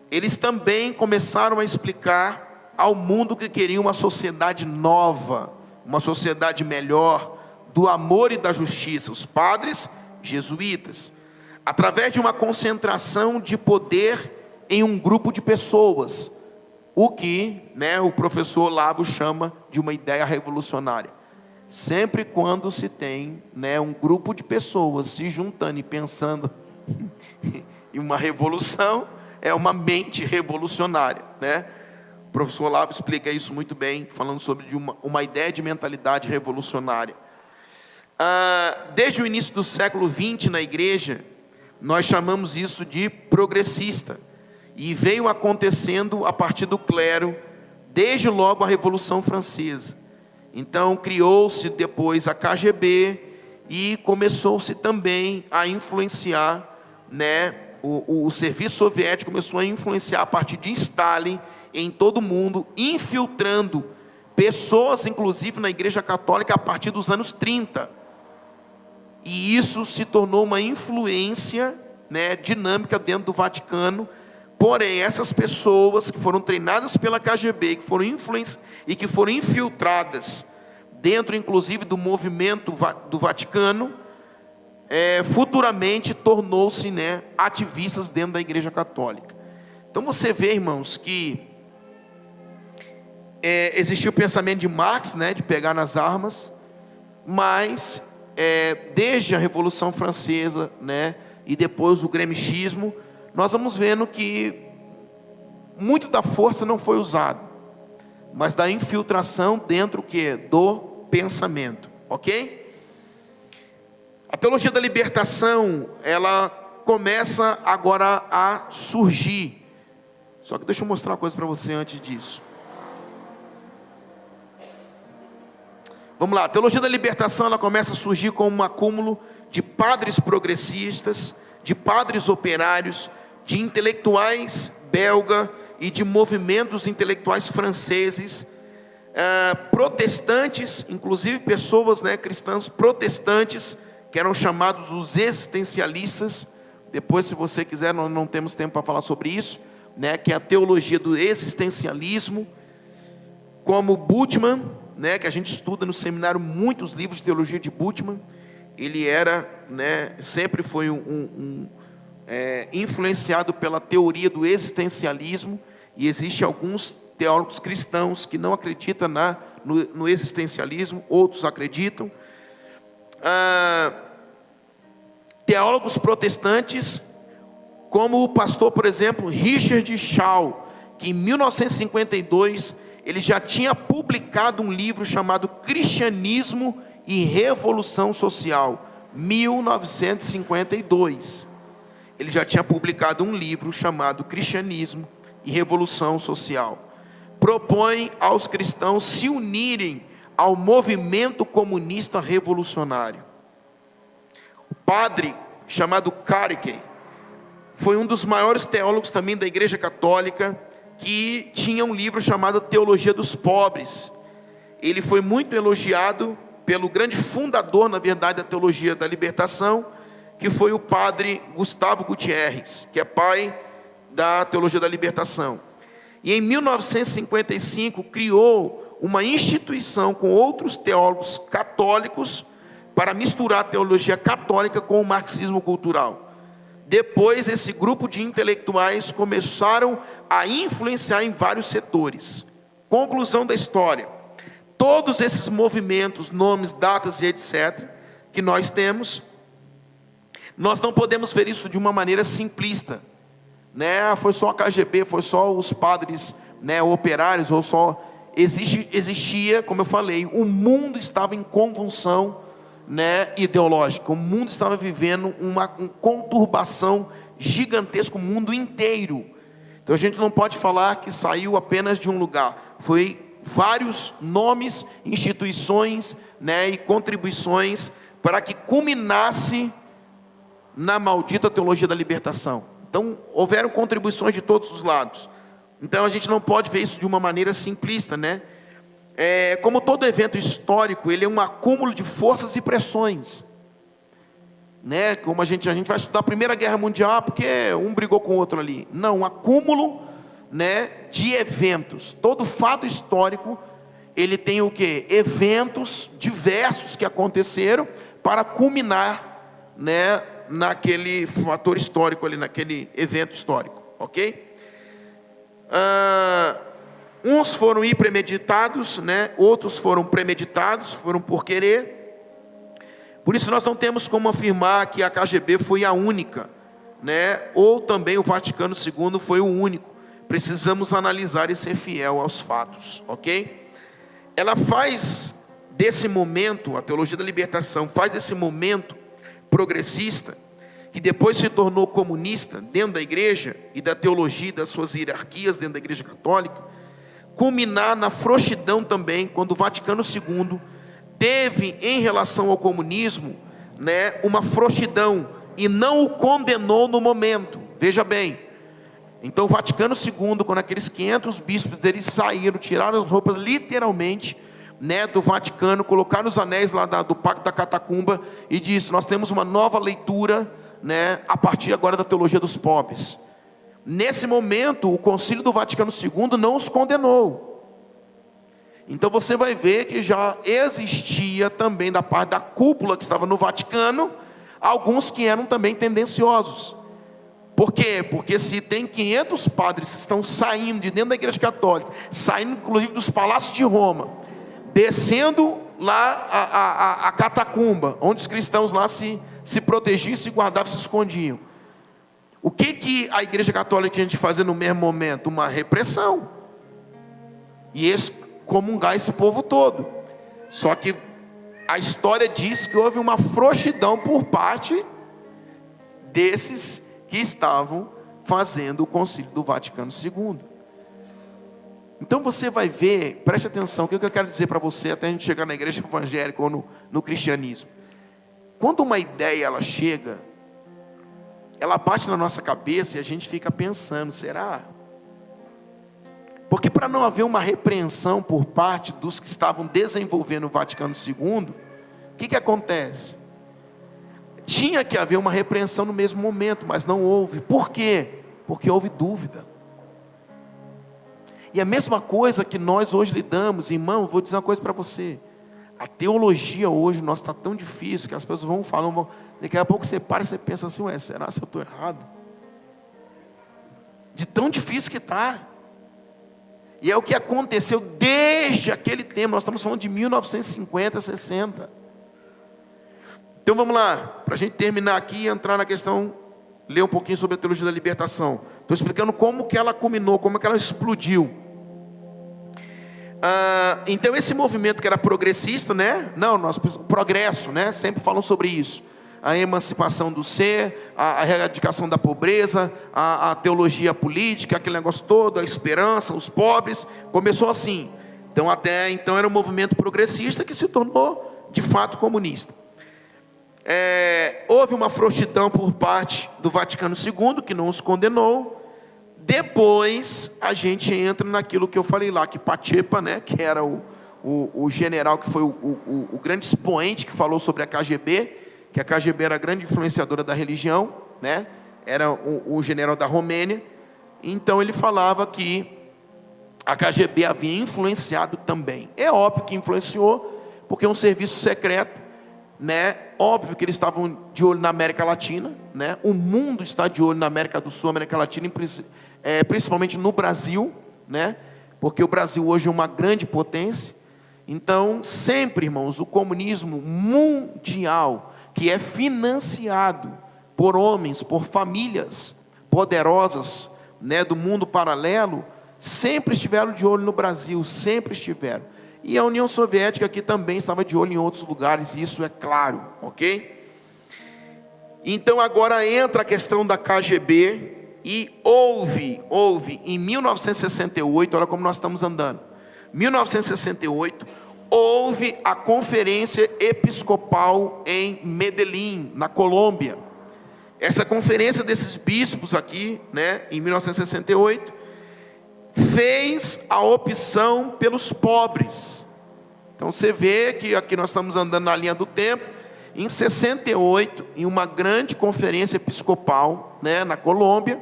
eles também começaram a explicar ao mundo que queriam uma sociedade nova, uma sociedade melhor, do amor e da justiça. Os padres jesuítas, através de uma concentração de poder em um grupo de pessoas, o que, né, o professor Olavo chama de uma ideia revolucionária. Sempre quando se tem, né, um grupo de pessoas se juntando e pensando em uma revolução, é uma mente revolucionária, né? O professor Olavo explica isso muito bem, falando sobre uma ideia de mentalidade revolucionária. Desde o início do século XX na igreja, nós chamamos isso de progressista, e veio acontecendo a partir do clero, desde logo a Revolução Francesa. Então criou-se depois a KGB, e começou-se também a influenciar, né, o serviço soviético começou a influenciar a partir de Stalin em todo o mundo, infiltrando pessoas, inclusive na Igreja Católica, a partir dos anos 30. E isso se tornou uma influência, né, dinâmica dentro do Vaticano. Porém, essas pessoas que foram treinadas pela KGB, que foram e que foram infiltradas dentro, inclusive, do movimento do Vaticano, futuramente tornou-se, né, ativistas dentro da Igreja Católica. Então você vê, irmãos, que existiu o pensamento de Marx, né, de pegar nas armas, mas desde a Revolução Francesa, né, e depois o gremichismo, nós vamos vendo que muito da força não foi usado. mas da infiltração dentro do pensamento, ok? A teologia da libertação, ela começa agora a surgir. Só que deixa eu mostrar uma coisa para você antes disso. Vamos lá, a teologia da libertação, ela começa a surgir como um acúmulo de padres progressistas, de padres operários, de intelectuais belga e de movimentos intelectuais franceses, protestantes, inclusive pessoas, cristãs protestantes, que eram chamados os existencialistas. Depois, se você quiser, nós não temos tempo para falar sobre isso, que é a teologia do existencialismo, como Bultmann, que a gente estuda no seminário muitos livros de teologia de Bultmann. Ele era, sempre foi influenciado pela teoria do existencialismo, e existem alguns teólogos cristãos que não acreditam no existencialismo, outros acreditam. Teólogos protestantes, como o pastor, por exemplo, Richard Shaw, que em 1952, ele já tinha publicado um livro chamado Cristianismo e Revolução Social, 1952. Ele já tinha publicado um livro chamado Cristianismo e Revolução Social. Propõe aos cristãos se unirem ao movimento comunista revolucionário. O padre chamado Carriquet foi um dos maiores teólogos também da Igreja Católica, que tinha um livro chamado Teologia dos Pobres. Ele foi muito elogiado pelo grande fundador, na verdade, da teologia da libertação, que foi o padre Gustavo Gutierrez, que é pai da teologia da libertação. E em 1955 criou uma instituição com outros teólogos católicos para misturar a teologia católica com o marxismo cultural. Depois, esse grupo de intelectuais começaram a influenciar em vários setores. Conclusão da história: todos esses movimentos, nomes, datas e etc., que nós temos, nós não podemos ver isso de uma maneira simplista, foi só a KGB, foi só os padres, operários, ou só existia, como eu falei, o mundo estava em convulsão, ideológica. O mundo estava vivendo uma conturbação gigantesca, o mundo inteiro. Então a gente não pode falar que saiu apenas de um lugar. Foi vários nomes, instituições, e contribuições para que culminasse na maldita teologia da libertação. Então houveram contribuições de todos os lados. Então a gente não pode ver isso de uma maneira simplista, como todo evento histórico, ele é um acúmulo de forças e pressões, como a gente vai estudar a Primeira Guerra Mundial, porque um brigou com o outro ali. Não, um acúmulo, de eventos. Todo fato histórico, ele tem o quê? Eventos diversos que aconteceram para culminar, naquele fator histórico ali, naquele evento histórico, ok? Uns foram premeditados, outros foram premeditados, foram por querer. Por isso nós não temos como afirmar que a KGB foi a única, ou também o Vaticano II foi o único. Precisamos analisar e ser fiel aos fatos, ok? Ela faz desse momento, a teologia da libertação faz desse momento progressista, que depois se tornou comunista dentro da igreja e da teologia, das suas hierarquias dentro da igreja católica, culminar na frouxidão também, quando o Vaticano II teve em relação ao comunismo, uma frouxidão, e não o condenou no momento. Veja bem, então o Vaticano II, quando aqueles 500 bispos deles saíram, tiraram as roupas literalmente, do Vaticano, colocaram os anéis lá do Pacto da Catacumba, e disse: nós temos uma nova leitura, a partir agora da teologia dos pobres. Nesse momento, o Concílio do Vaticano II não os condenou. Então você vai ver que já existia também da parte da cúpula que estava no Vaticano, alguns que eram também tendenciosos. Por quê? Porque se tem 500 padres que estão saindo de dentro da igreja católica, saindo inclusive dos palácios de Roma, descendo lá a catacumba, onde os cristãos lá se protegiam, se guardavam, se escondiam. O que a igreja católica a gente fazia no mesmo momento? Uma repressão. E comungar esse povo todo. Só que a história diz que houve uma frouxidão por parte desses que estavam fazendo o Concílio do Vaticano II. Então você vai ver, preste atenção, o que eu quero dizer para você até a gente chegar na igreja evangélica ou no cristianismo. Quando uma ideia ela chega, ela bate na nossa cabeça e a gente fica pensando, será? Porque para não haver uma repreensão por parte dos que estavam desenvolvendo o Vaticano II, o que acontece? Tinha que haver uma repreensão no mesmo momento, mas não houve. Por quê? Porque houve dúvida. E a mesma coisa que nós hoje lidamos, irmão, vou dizer uma coisa para você. A teologia hoje, nossa, está tão difícil, que as pessoas vão falando, daqui a pouco você para e você pensa assim, ué, será se eu estou errado? De tão difícil que está. E é o que aconteceu desde aquele tempo, nós estamos falando de 1950, 60. Então vamos lá, para a gente terminar aqui e entrar na questão, ler um pouquinho sobre a teologia da libertação. Estou explicando como que ela culminou, como que ela explodiu. Então esse movimento que era progressista, né? Não, progresso, né? Sempre falam sobre isso. A emancipação do ser, a erradicação da pobreza, a teologia política, aquele negócio todo, a esperança, os pobres, começou assim. Então até então era um movimento progressista que se tornou de fato comunista. Houve uma frouxidão por parte do Vaticano II, que não os condenou. Depois a gente entra naquilo que eu falei lá, que Pachepa, né, que era o general, que foi o grande expoente que falou sobre a KGB, que a KGB era a grande influenciadora da religião, né, era o general da Romênia. Então ele falava que a KGB havia influenciado também. É óbvio que influenciou, porque é um serviço secreto, né? Óbvio que eles estavam de olho na América Latina, né? O mundo está de olho na América do Sul, América Latina, principalmente no Brasil, né? Porque o Brasil hoje é uma grande potência. Então, sempre, irmãos, o comunismo mundial, que é financiado por homens, por famílias poderosas, né, do mundo paralelo, sempre estiveram de olho no Brasil, sempre estiveram. E a União Soviética aqui também estava de olho em outros lugares, isso é claro, ok? Então agora entra a questão da KGB, e houve em 1968, olha como nós estamos andando, 1968, houve a Conferência Episcopal em Medellín, na Colômbia. Essa conferência desses bispos aqui, né, em 1968, fez a opção pelos pobres. Então você vê que aqui nós estamos andando na linha do tempo. Em 68, em uma grande conferência episcopal, né, na Colômbia,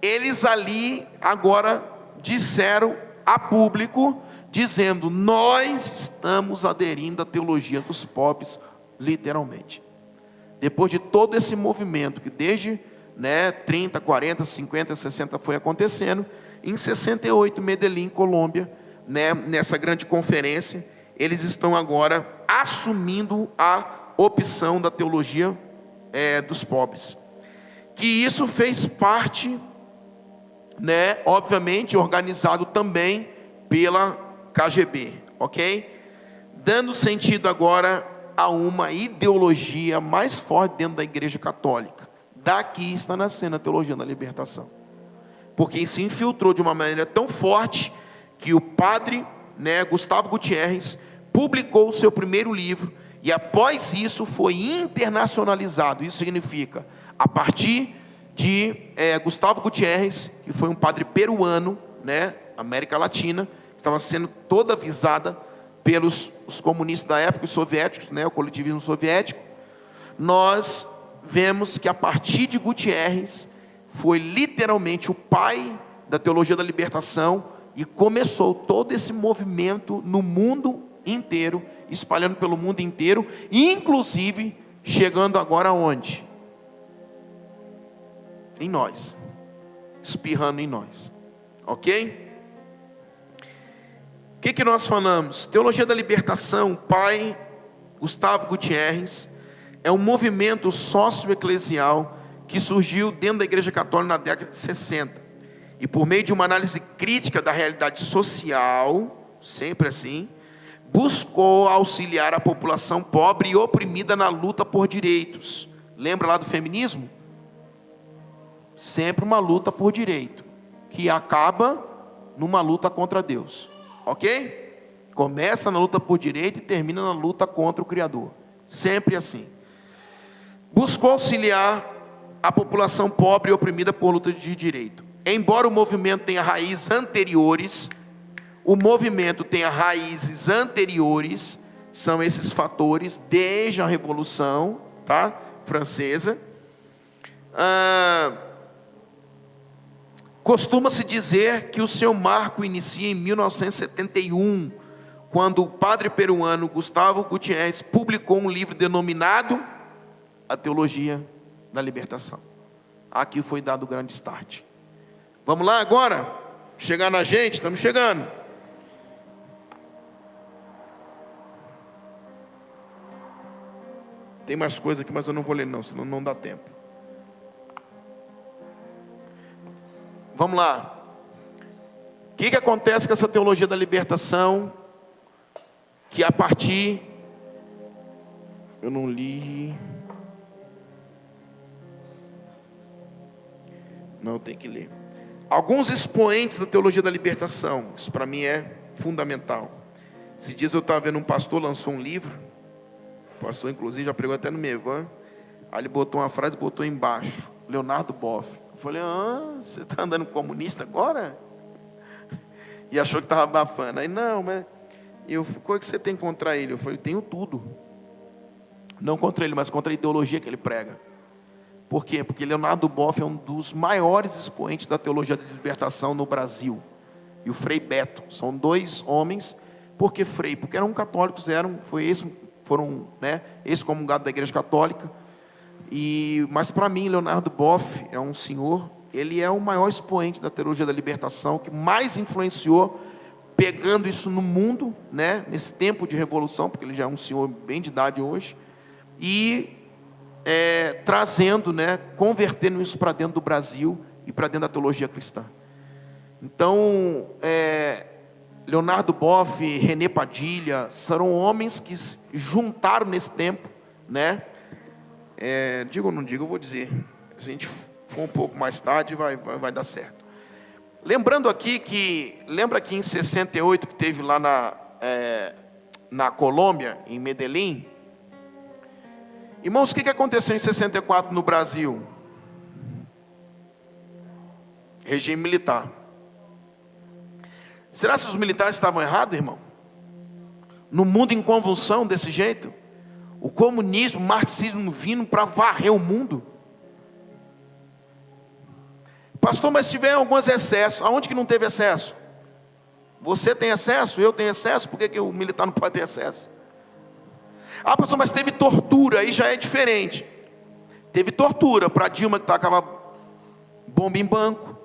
eles ali agora disseram a público, dizendo: nós estamos aderindo à teologia dos pobres, literalmente. Depois de todo esse movimento que desde, né, 30, 40, 50, 60 foi acontecendo, em 68, Medellín, Colômbia, né, nessa grande conferência, eles estão agora assumindo a opção da teologia dos pobres. Que isso fez parte, né, obviamente, organizado também pela KGB, ok? Dando sentido agora a uma ideologia mais forte dentro da Igreja Católica. Daqui está nascendo a teologia da libertação. Porque se infiltrou de uma maneira tão forte que o padre, né, Gustavo Gutierrez publicou o seu primeiro livro, e após isso foi internacionalizado. Isso significa, a partir de Gustavo Gutierrez, que foi um padre peruano, né, América Latina, estava sendo toda visada pelos os comunistas da época, os soviéticos, né, o coletivismo soviético. Nós vemos que a partir de Gutierrez foi literalmente o pai da teologia da libertação, e começou todo esse movimento no mundo inteiro, espalhando pelo mundo inteiro, inclusive chegando agora aonde? Em nós, espirrando em nós, ok? O que nós falamos? Teologia da libertação, pai Gustavo Gutierrez, é um movimento sócio-eclesial que surgiu dentro da Igreja Católica na década de 60, e por meio de uma análise crítica da realidade social, sempre assim, buscou auxiliar a população pobre e oprimida na luta por direitos. Lembra lá do feminismo? Sempre uma luta por direito, que acaba numa luta contra Deus, ok? Começa na luta por direito e termina na luta contra o Criador, sempre assim. Buscou auxiliar a população pobre e oprimida por luta de direito. Embora o movimento tenha raízes anteriores, são esses fatores, desde a Revolução, tá, Francesa. Costuma-se dizer que o seu marco inicia em 1971, quando o padre peruano Gustavo Gutiérrez publicou um livro denominado A Teologia da Libertação. Aqui foi dado o grande start. Vamos lá agora? Chegar na gente? Estamos chegando. Tem mais coisa aqui, mas eu não vou ler não, senão não dá tempo. Vamos lá. O que acontece com essa teologia da libertação? Que a partir... Eu não li... Não, eu tenho que ler. Alguns expoentes da teologia da libertação. Isso para mim é fundamental. Esses dias eu estava vendo um pastor, lançou um livro. O pastor inclusive já pregou até no Mevan. Aí ele botou uma frase e botou embaixo. Leonardo Boff. Eu falei, você está andando comunista agora? E achou que estava abafando. Aí, não, mas... qual que você tem contra ele? Eu falei, tenho tudo. Não contra ele, mas contra a ideologia que ele prega. Por quê? Porque Leonardo Boff é um dos maiores expoentes da teologia da libertação no Brasil. E o Frei Beto. São dois homens. Por que Frei? Porque eram católicos, foram excomungados da Igreja Católica. Mas para mim, Leonardo Boff é um senhor, ele é o maior expoente da teologia da libertação, que mais influenciou, pegando isso no mundo, nesse tempo de revolução, porque ele já é um senhor bem de idade hoje, e trazendo, convertendo isso para dentro do Brasil e para dentro da teologia cristã. Então, Leonardo Boff, René Padilha, serão homens que juntaram nesse tempo, digo ou não digo, eu vou dizer, se a gente for um pouco mais tarde, vai dar certo. Lembrando aqui lembra que em 68, que teve lá na Colômbia, em Medellín, irmãos, o que aconteceu em 64 no Brasil? Regime militar. Será que os militares estavam errados, irmão? No mundo em convulsão desse jeito? O comunismo, o marxismo vindo para varrer o mundo? Pastor, mas se tiver alguns excessos, aonde que não teve excesso? Você tem excesso, eu tenho excesso, por que o militar não pode ter excesso? Pastor, mas teve tortura, aí já é diferente. Teve tortura para Dilma, que tacava bomba em banco,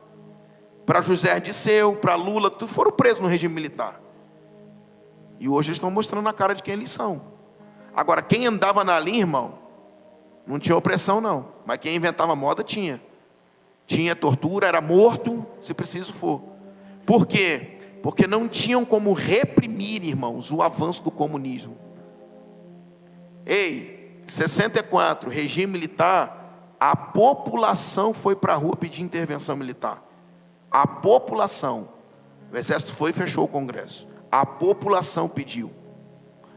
para José Dirceu, para Lula, tudo foram presos no regime militar. E hoje eles estão mostrando a cara de quem eles são. Agora, quem andava na linha, irmão, não tinha opressão não, mas quem inventava moda tinha. Tinha tortura, era morto, se preciso for. Por quê? Porque não tinham como reprimir, irmãos, o avanço do comunismo. 64, regime militar, a população foi para a rua pedir intervenção militar. A população. O exército foi e fechou o Congresso. A população pediu.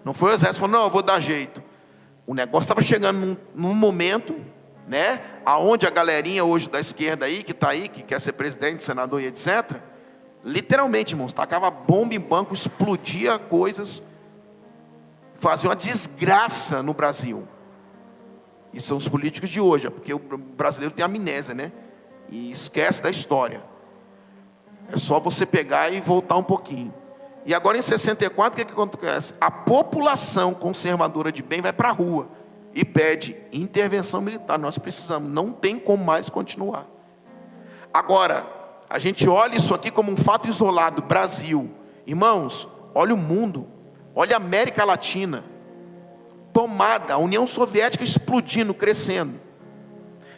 Não foi o exército que falou, não, eu vou dar jeito. O negócio estava chegando num momento, aonde a galerinha hoje da esquerda aí, que está aí, que quer ser presidente, senador e etc., literalmente, irmãos, tacava bomba em banco, explodia coisas, fazia uma desgraça no Brasil. E são os políticos de hoje, porque o brasileiro tem amnésia, e esquece da história. É só você pegar e voltar um pouquinho. E agora em 64, o que acontece? A população conservadora de bem vai para a rua e pede intervenção militar. Nós precisamos, não tem como mais continuar. Agora, a gente olha isso aqui como um fato isolado, Brasil. Irmãos, olha o mundo, olha a América Latina, tomada, a União Soviética explodindo, crescendo.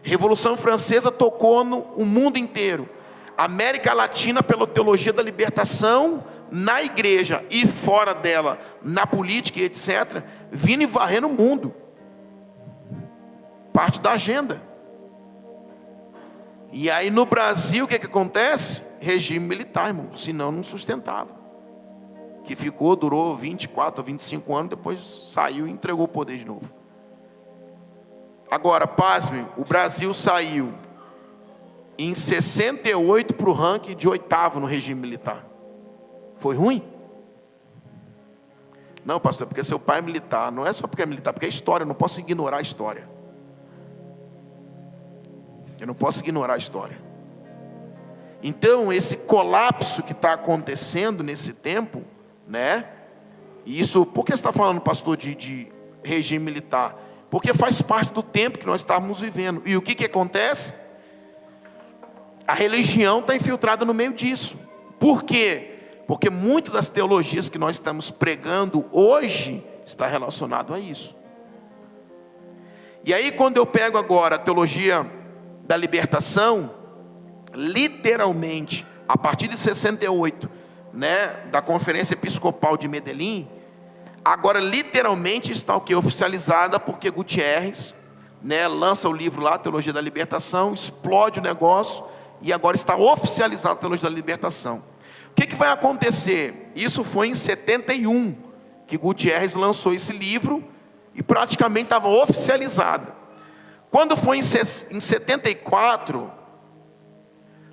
Revolução Francesa tocou no mundo inteiro. América Latina, pela teologia da libertação, na igreja e fora dela, na política e etc., vindo e varrendo o mundo. Parte da agenda. E aí no Brasil, o que acontece? Regime militar, irmão, senão não sustentava. Que durou 24 ou 25 anos, depois saiu e entregou o poder de novo. Agora, pasme, o Brasil saiu em 68 para o ranking de 8º no regime militar. Foi ruim? Não, pastor, porque seu pai é militar. Não é só porque é militar, porque é história, eu não posso ignorar a história. Eu não posso ignorar a história. Então, esse colapso que está acontecendo nesse tempo, né? E isso, por que você está falando, pastor, de regime militar? Porque faz parte do tempo que nós estávamos vivendo. E o que acontece? A religião está infiltrada no meio disso. Por quê? Porque muitas das teologias que nós estamos pregando hoje está relacionado a isso. E aí, quando eu pego agora a teologia da libertação, literalmente, a partir de 68, né, da Conferência Episcopal de Medellín, agora literalmente está o que? Oficializada, porque Gutierrez, né, lança o livro lá, Teologia da Libertação, explode o negócio, e agora está oficializada a Teologia da Libertação. O que vai acontecer? Isso foi em 71, que Gutierrez lançou esse livro, e praticamente estava oficializada. Quando foi em 74,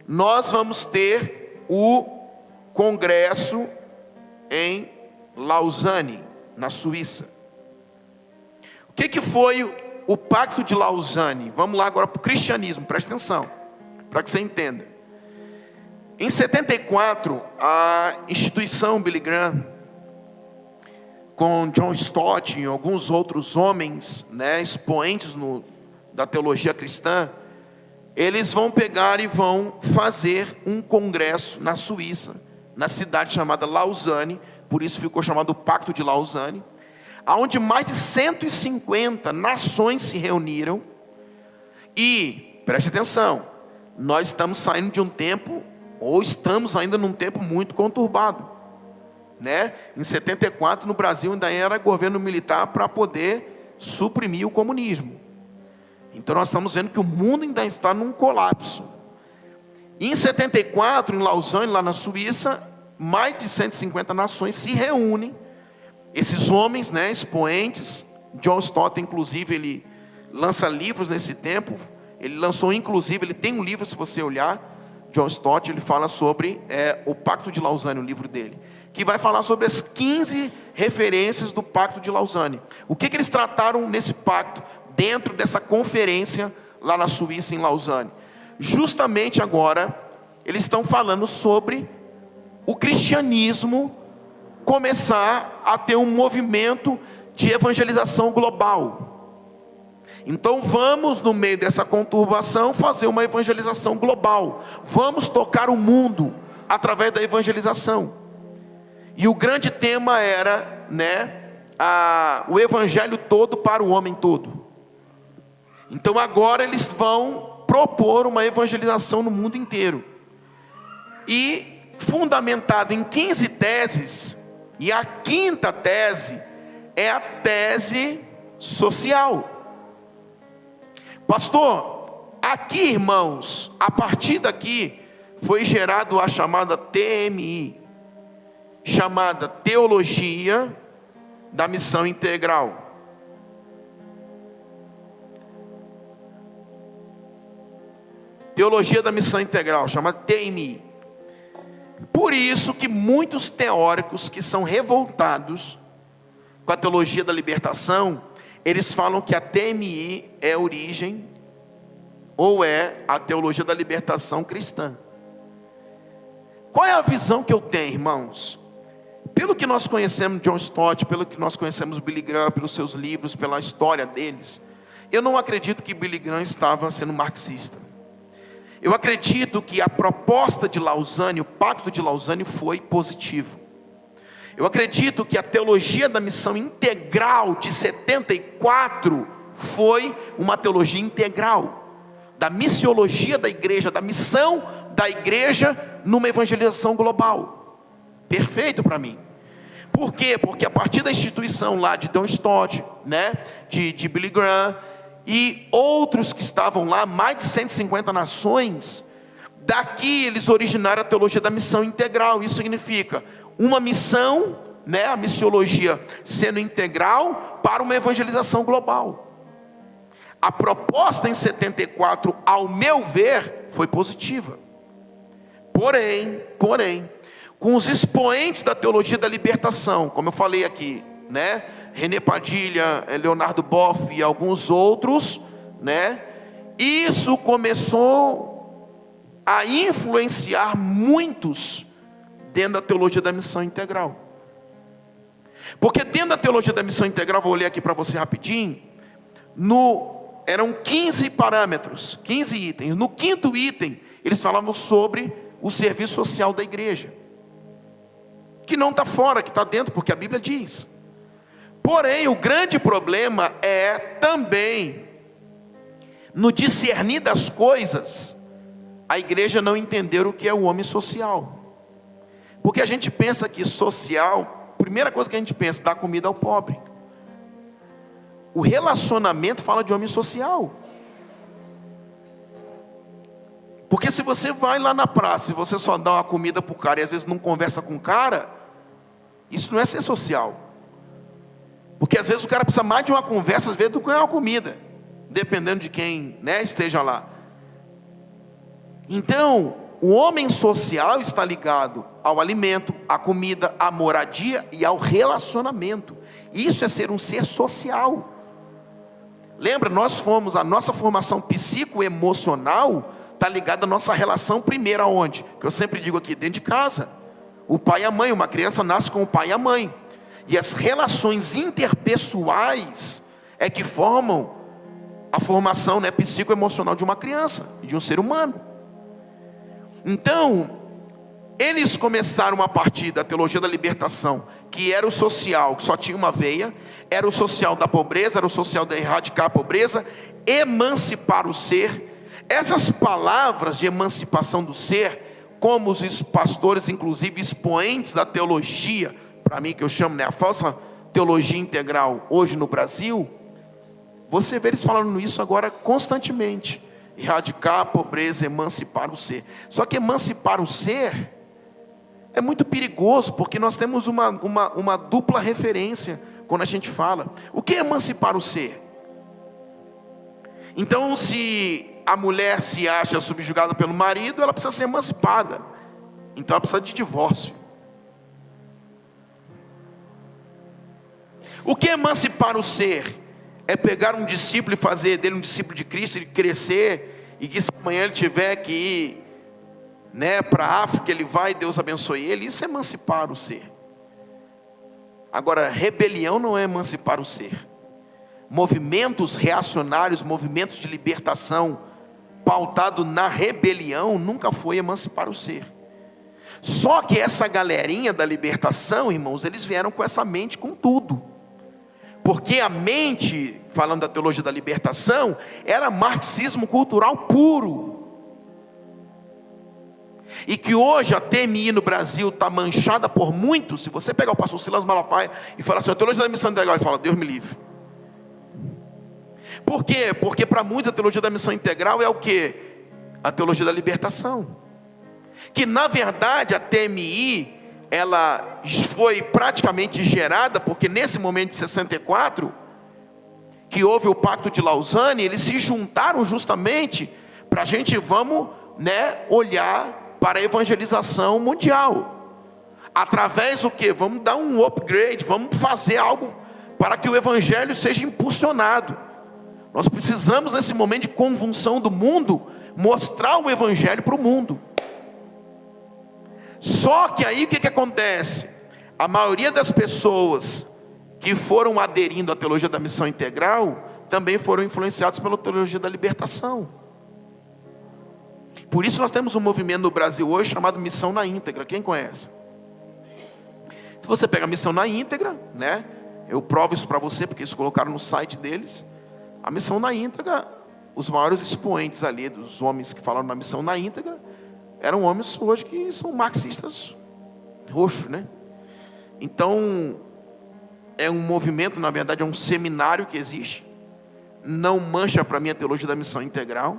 nós vamos ter o congresso em Lausanne, na Suíça. O que foi o Pacto de Lausanne? Vamos lá agora para o cristianismo, preste atenção, para que você entenda. Em 74, a instituição Billy Graham, com John Stott e alguns outros homens, né, expoentes da teologia cristã, eles vão pegar e vão fazer um congresso na Suíça, na cidade chamada Lausanne, por isso ficou chamado o Pacto de Lausanne, onde mais de 150 nações se reuniram. E, preste atenção, nós estamos saindo de um tempo, ou estamos ainda num tempo muito conturbado, né? Em 74 no Brasil ainda era governo militar para poder suprimir o comunismo. Então nós estamos vendo que o mundo ainda está num colapso. E em 74, em Lausanne, lá na Suíça, mais de 150 nações se reúnem. Esses homens, né, expoentes. John Stott, inclusive, ele lança livros nesse tempo. Ele lançou, inclusive, ele tem um livro, se você olhar, John Stott, ele fala sobre o Pacto de Lausanne, o livro dele, que vai falar sobre as 15 referências do Pacto de Lausanne. O que eles trataram nesse pacto, dentro dessa conferência lá na Suíça, em Lausanne? Justamente agora, eles estão falando sobre o cristianismo começar a ter um movimento de evangelização global. Então vamos, no meio dessa conturbação, fazer uma evangelização global. Vamos tocar o mundo através da evangelização. E o grande tema era, né, o evangelho todo para o homem todo. Então agora eles vão propor uma evangelização no mundo inteiro. E fundamentado em 15 teses, e a quinta tese é a tese social. Pastor, aqui, irmãos, a partir daqui foi gerado a chamada TMI, chamada Teologia da Missão Integral. Teologia da Missão Integral, chamada TMI. Por isso que muitos teóricos que são revoltados com a teologia da libertação, eles falam que a TMI é a origem, ou é a teologia da libertação cristã. Qual é a visão que eu tenho, irmãos? Pelo que nós conhecemos John Stott, pelo que nós conhecemos Billy Graham, pelos seus livros, pela história deles, eu não acredito que Billy Graham estava sendo marxista. Eu acredito que a proposta de Lausanne, o Pacto de Lausanne, foi positivo. Eu acredito que a teologia da missão integral de 74 foi uma teologia integral, da missiologia da igreja, da missão da igreja numa evangelização global. perfeito para mim. Por quê? Porque a partir da instituição lá de John Stott, né, de Billy Graham e outros que estavam lá, mais de 150 nações, daqui eles originaram a teologia da missão integral. Isso significa uma missão, né, a missiologia sendo integral para uma evangelização global. A proposta em 74, ao meu ver, foi positiva. Porém, com os expoentes da teologia da libertação, como eu falei aqui, né, René Padilha, Leonardo Boff e alguns outros, né, isso começou a influenciar muitos dentro da teologia da missão integral. Porque dentro da teologia da missão integral, vou ler aqui para você rapidinho, eram 15 parâmetros, 15 itens. No quinto item, eles falavam sobre o serviço social da igreja, que não está fora, que está dentro, porque a Bíblia diz. Porém, o grande problema é também no discernir das coisas, a igreja não entender o que é o homem social. Porque a gente pensa que social, primeira coisa que a gente pensa, dar comida ao pobre. O relacionamento fala de homem social. Porque se você vai lá na praça e você só dá uma comida para o cara e às vezes não conversa com o cara, isso não é ser social. Porque às vezes o cara precisa mais de uma conversa, às vezes, do que uma comida, dependendo de quem, né, esteja lá. Então, o homem social está ligado ao alimento, à comida, à moradia e ao relacionamento. Isso é ser um ser social. Lembra, a nossa formação psicoemocional está ligada à nossa relação primeiro aonde? Que eu sempre digo aqui, dentro de casa. O pai e a mãe, uma criança nasce com o pai e a mãe. E as relações interpessoais é que formam a formação, né, psicoemocional de uma criança e de um ser humano. Então, eles começaram a partir da teologia da libertação, que era o social, que só tinha uma veia, era o social da pobreza, era o social de erradicar a pobreza, emancipar o ser. Essas palavras de emancipação do ser, como os pastores, inclusive expoentes da teologia, para mim que eu chamo, né, a falsa teologia integral hoje no Brasil, você vê eles falando isso agora constantemente. Erradicar a pobreza, emancipar o ser. Só que emancipar o ser é muito perigoso, porque nós temos uma dupla referência quando a gente fala. O que é emancipar o ser? Então, se a mulher se acha subjugada pelo marido, ela precisa ser emancipada. Então ela precisa de divórcio. O que é emancipar o ser? É pegar um discípulo e fazer dele um discípulo de Cristo, ele crescer, e que se amanhã ele tiver que ir, né, para a África, ele vai, Deus abençoe ele. Isso é emancipar o ser. Agora, rebelião não é emancipar o ser. Movimentos reacionários, movimentos de libertação, pautado na rebelião, nunca foi emancipar o ser. Só que essa galerinha da libertação, irmãos, eles vieram com essa mente com tudo. Porque a mente, falando da teologia da libertação, era marxismo cultural puro. E que hoje a TMI no Brasil está manchada por muitos. Se você pegar o pastor Silas Malafaia e falar assim, a teologia da missão integral, ele fala, Deus me livre. Por quê? Porque para muitos a teologia da missão integral é o quê? A teologia da libertação. Que na verdade a TMI, ela foi praticamente gerada, porque nesse momento de 64, que houve o Pacto de Lausanne, eles se juntaram justamente para a gente, olhar para a evangelização mundial. Através do que? Vamos dar um upgrade, vamos fazer algo para que o evangelho seja impulsionado. Nós precisamos nesse momento de convulsão do mundo, mostrar o evangelho para o mundo. Só que aí o que acontece? A maioria das pessoas que foram aderindo à teologia da missão integral, também foram influenciados pela teologia da libertação. Por isso nós temos um movimento no Brasil hoje chamado Missão na Íntegra. Quem conhece? Se você pega a Missão na Íntegra, né? Eu provo isso para você, porque eles colocaram no site deles. A Missão na Íntegra, os maiores expoentes ali, dos homens que falaram na Missão na Íntegra, eram homens hoje que são marxistas roxo, né? Então, é um movimento, na verdade, é um seminário que existe. Não mancha para mim a teologia da missão integral.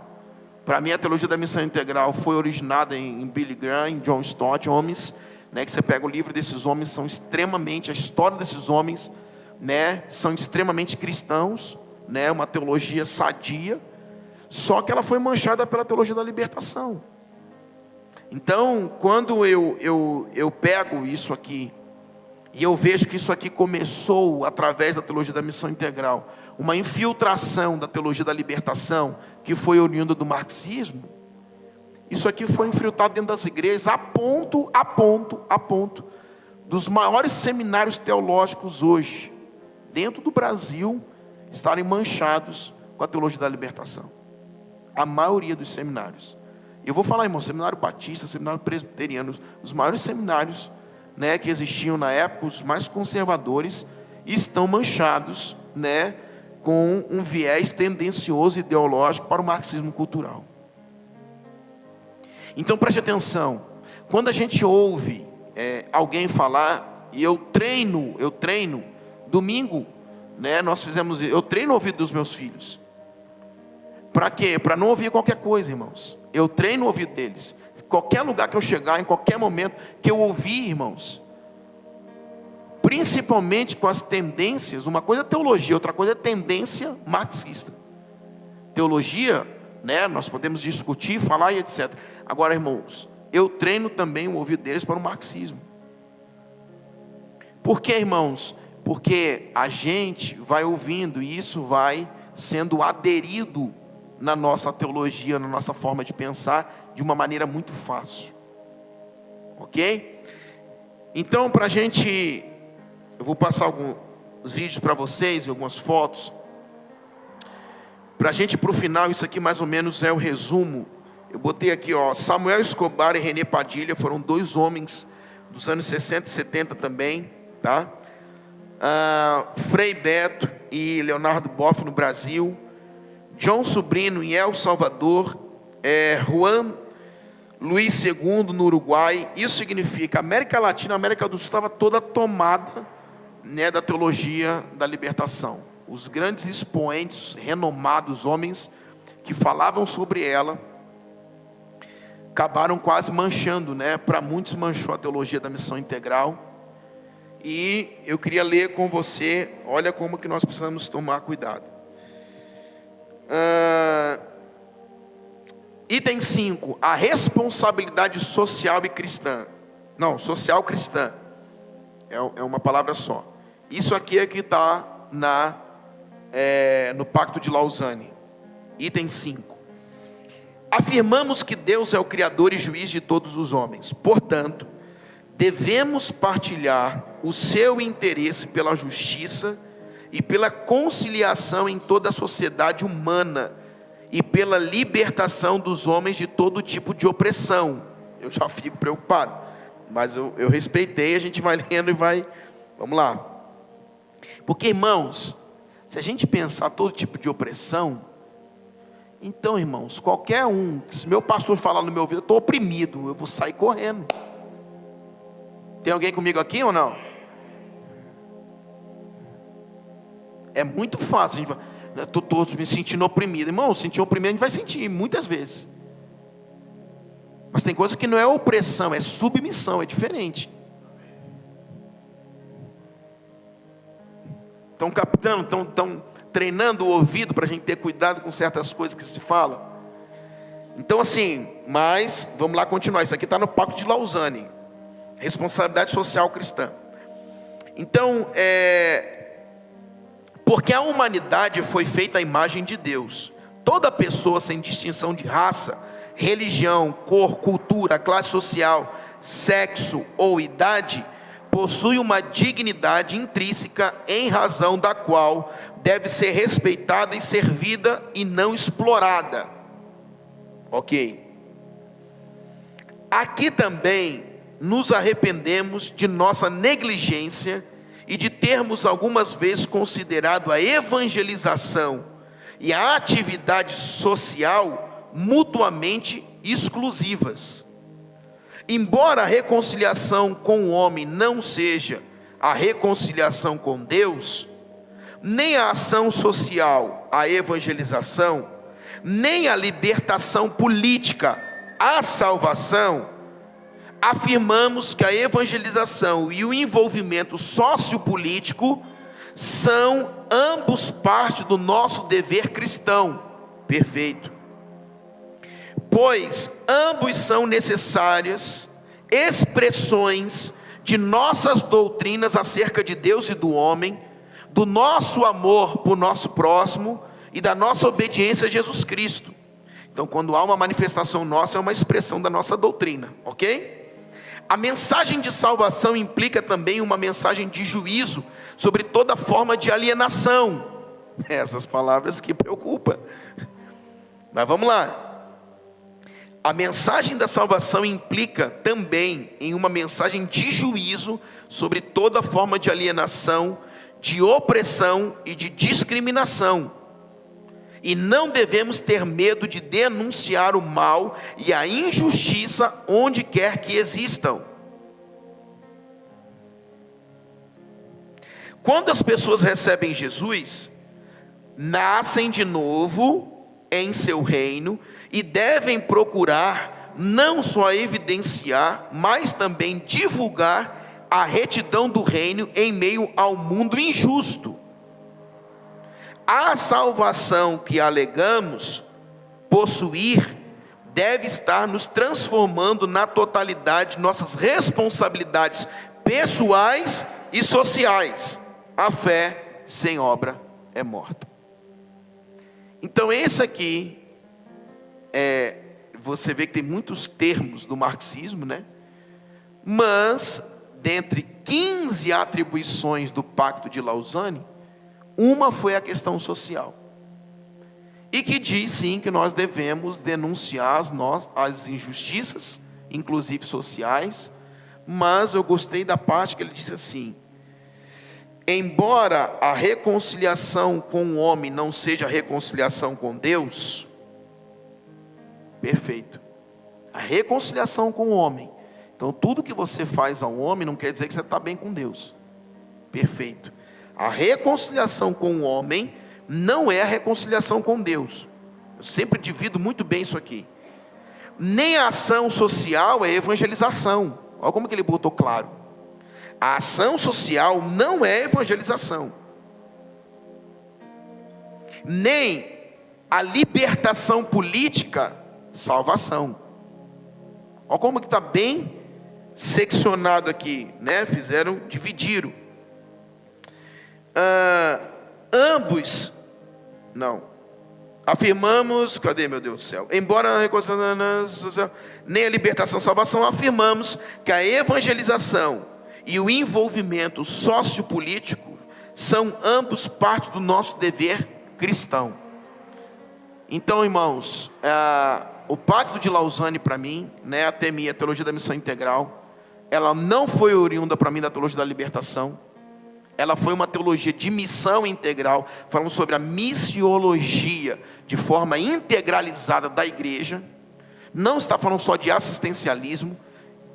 Para mim, a teologia da missão integral foi originada em Billy Graham, em John Stott, homens, né, que você pega o livro desses homens, são extremamente, a história desses homens, né, são extremamente cristãos, né, uma teologia sadia, só que ela foi manchada pela teologia da libertação. Então, quando eu pego isso aqui, e eu vejo que isso aqui começou através da teologia da missão integral, uma infiltração da teologia da libertação, que foi oriunda do marxismo, isso aqui foi infiltrado dentro das igrejas, a ponto dos maiores seminários teológicos hoje, dentro do Brasil, estarem manchados com a teologia da libertação. A maioria dos seminários. Eu vou falar, irmão, seminário batista, seminário presbiteriano, os maiores seminários, né, que existiam na época, os mais conservadores, estão manchados, né, com um viés tendencioso ideológico para o marxismo cultural. Então preste atenção, quando a gente ouve alguém falar, e eu treino, domingo, né, eu treino o ouvido dos meus filhos. Para quê? Para não ouvir qualquer coisa, irmãos. Eu treino o ouvido deles. Qualquer lugar que eu chegar, em qualquer momento que eu ouvir, irmãos, principalmente com as tendências, uma coisa é teologia, outra coisa é tendência marxista. Teologia, né, nós podemos discutir, falar e etc. Agora, irmãos, eu treino também o ouvido deles para o marxismo. Por quê, irmãos? Porque a gente vai ouvindo e isso vai sendo aderido na nossa teologia, na nossa forma de pensar, de uma maneira muito fácil. Ok? Então, para a gente, eu vou passar alguns vídeos para vocês e algumas fotos. Para a gente, para o final, isso aqui mais ou menos é o resumo. Eu botei aqui, ó, Samuel Escobar e René Padilha, foram dois homens dos anos 60 e 70 também, tá? Frei Beto e Leonardo Boff no Brasil, John Sobrino em El Salvador, Juan Luís II no Uruguai. Isso significa América Latina, América do Sul estava toda tomada, né, da teologia da libertação. Os grandes expoentes, renomados homens que falavam sobre ela, acabaram quase manchando, né? Para muitos manchou a teologia da missão integral. E eu queria ler com você, olha como que nós precisamos tomar cuidado. Item 5, a responsabilidade social e cristã. Não, social cristã. É uma palavra só. Isso aqui é que está no Pacto de Lausanne. Item 5. Afirmamos que Deus é o Criador e Juiz de todos os homens. Portanto, devemos partilhar o seu interesse pela justiça e pela conciliação em toda a sociedade humana e pela libertação dos homens de todo tipo de opressão. Eu já fico preocupado, mas eu respeitei, a gente vai lendo e vai, vamos lá. Porque, irmãos, se a gente pensar todo tipo de opressão, então, irmãos, qualquer um, se meu pastor falar no meu ouvido, eu estou oprimido, eu vou sair correndo. Tem alguém comigo aqui ou não? É muito fácil, a gente vai, estou me sentindo oprimido. Irmão, sentir oprimido a gente vai sentir, muitas vezes. Mas tem coisa que não é opressão, é submissão, é diferente. Estão captando, estão treinando o ouvido para a gente ter cuidado com certas coisas que se falam. Então assim, mas, vamos lá continuar, isso aqui está no Pacto de Lausanne. Responsabilidade social cristã. Então, porque a humanidade foi feita à imagem de Deus. Toda pessoa, sem distinção de raça, religião, cor, cultura, classe social, sexo ou idade, possui uma dignidade intrínseca em razão da qual deve ser respeitada e servida e não explorada. Ok? Aqui também nos arrependemos de nossa negligência e de termos algumas vezes considerado a evangelização e a atividade social mutuamente exclusivas. Embora a reconciliação com o homem não seja a reconciliação com Deus, nem a ação social, a evangelização, nem a libertação política, a salvação, afirmamos que a evangelização e o envolvimento sociopolítico são ambos parte do nosso dever cristão. Perfeito. Pois ambos são necessárias expressões de nossas doutrinas acerca de Deus e do homem, do nosso amor por nosso próximo e da nossa obediência a Jesus Cristo. Então, quando há uma manifestação nossa, é uma expressão da nossa doutrina, ok? A mensagem de salvação implica também uma mensagem de juízo sobre toda forma de alienação. Essas palavras que preocupam. Mas vamos lá. A mensagem da salvação implica também em uma mensagem de juízo sobre toda forma de alienação, de opressão e de discriminação. E não devemos ter medo de denunciar o mal e a injustiça onde quer que existam. Quando as pessoas recebem Jesus, nascem de novo em seu reino e devem procurar não só evidenciar, mas também divulgar a retidão do reino em meio ao mundo injusto. A salvação que alegamos possuir deve estar nos transformando na totalidade de nossas responsabilidades pessoais e sociais. A fé sem obra é morta. Então esse aqui você vê que tem muitos termos do marxismo, né? Mas dentre 15 atribuições do Pacto de Lausanne, uma foi a questão social, e que diz sim que nós devemos denunciar as injustiças, inclusive sociais. Mas eu gostei da parte que ele disse assim: embora a reconciliação com o homem não seja a reconciliação com Deus, perfeito, a reconciliação com o homem, então tudo que você faz ao homem não quer dizer que você está bem com Deus, perfeito. A reconciliação com o homem não é a reconciliação com Deus. Eu sempre divido muito bem isso aqui. Nem a ação social é evangelização. Olha como que ele botou claro. A ação social não é evangelização. Nem a libertação política, salvação. Olha como que está bem seccionado aqui, né? Dividiram. Ambos, não, afirmamos, cadê meu Deus do céu? Embora a reconciliação, nem a libertação, salvação, afirmamos que a evangelização e o envolvimento sociopolítico são ambos parte do nosso dever cristão. Então, irmãos, o Pacto de Lausanne para mim, né, a TMI, a Teologia da Missão Integral, ela não foi oriunda para mim da Teologia da Libertação. Ela foi uma teologia de missão integral, falando sobre a missiologia de forma integralizada da igreja. Não está falando só de assistencialismo.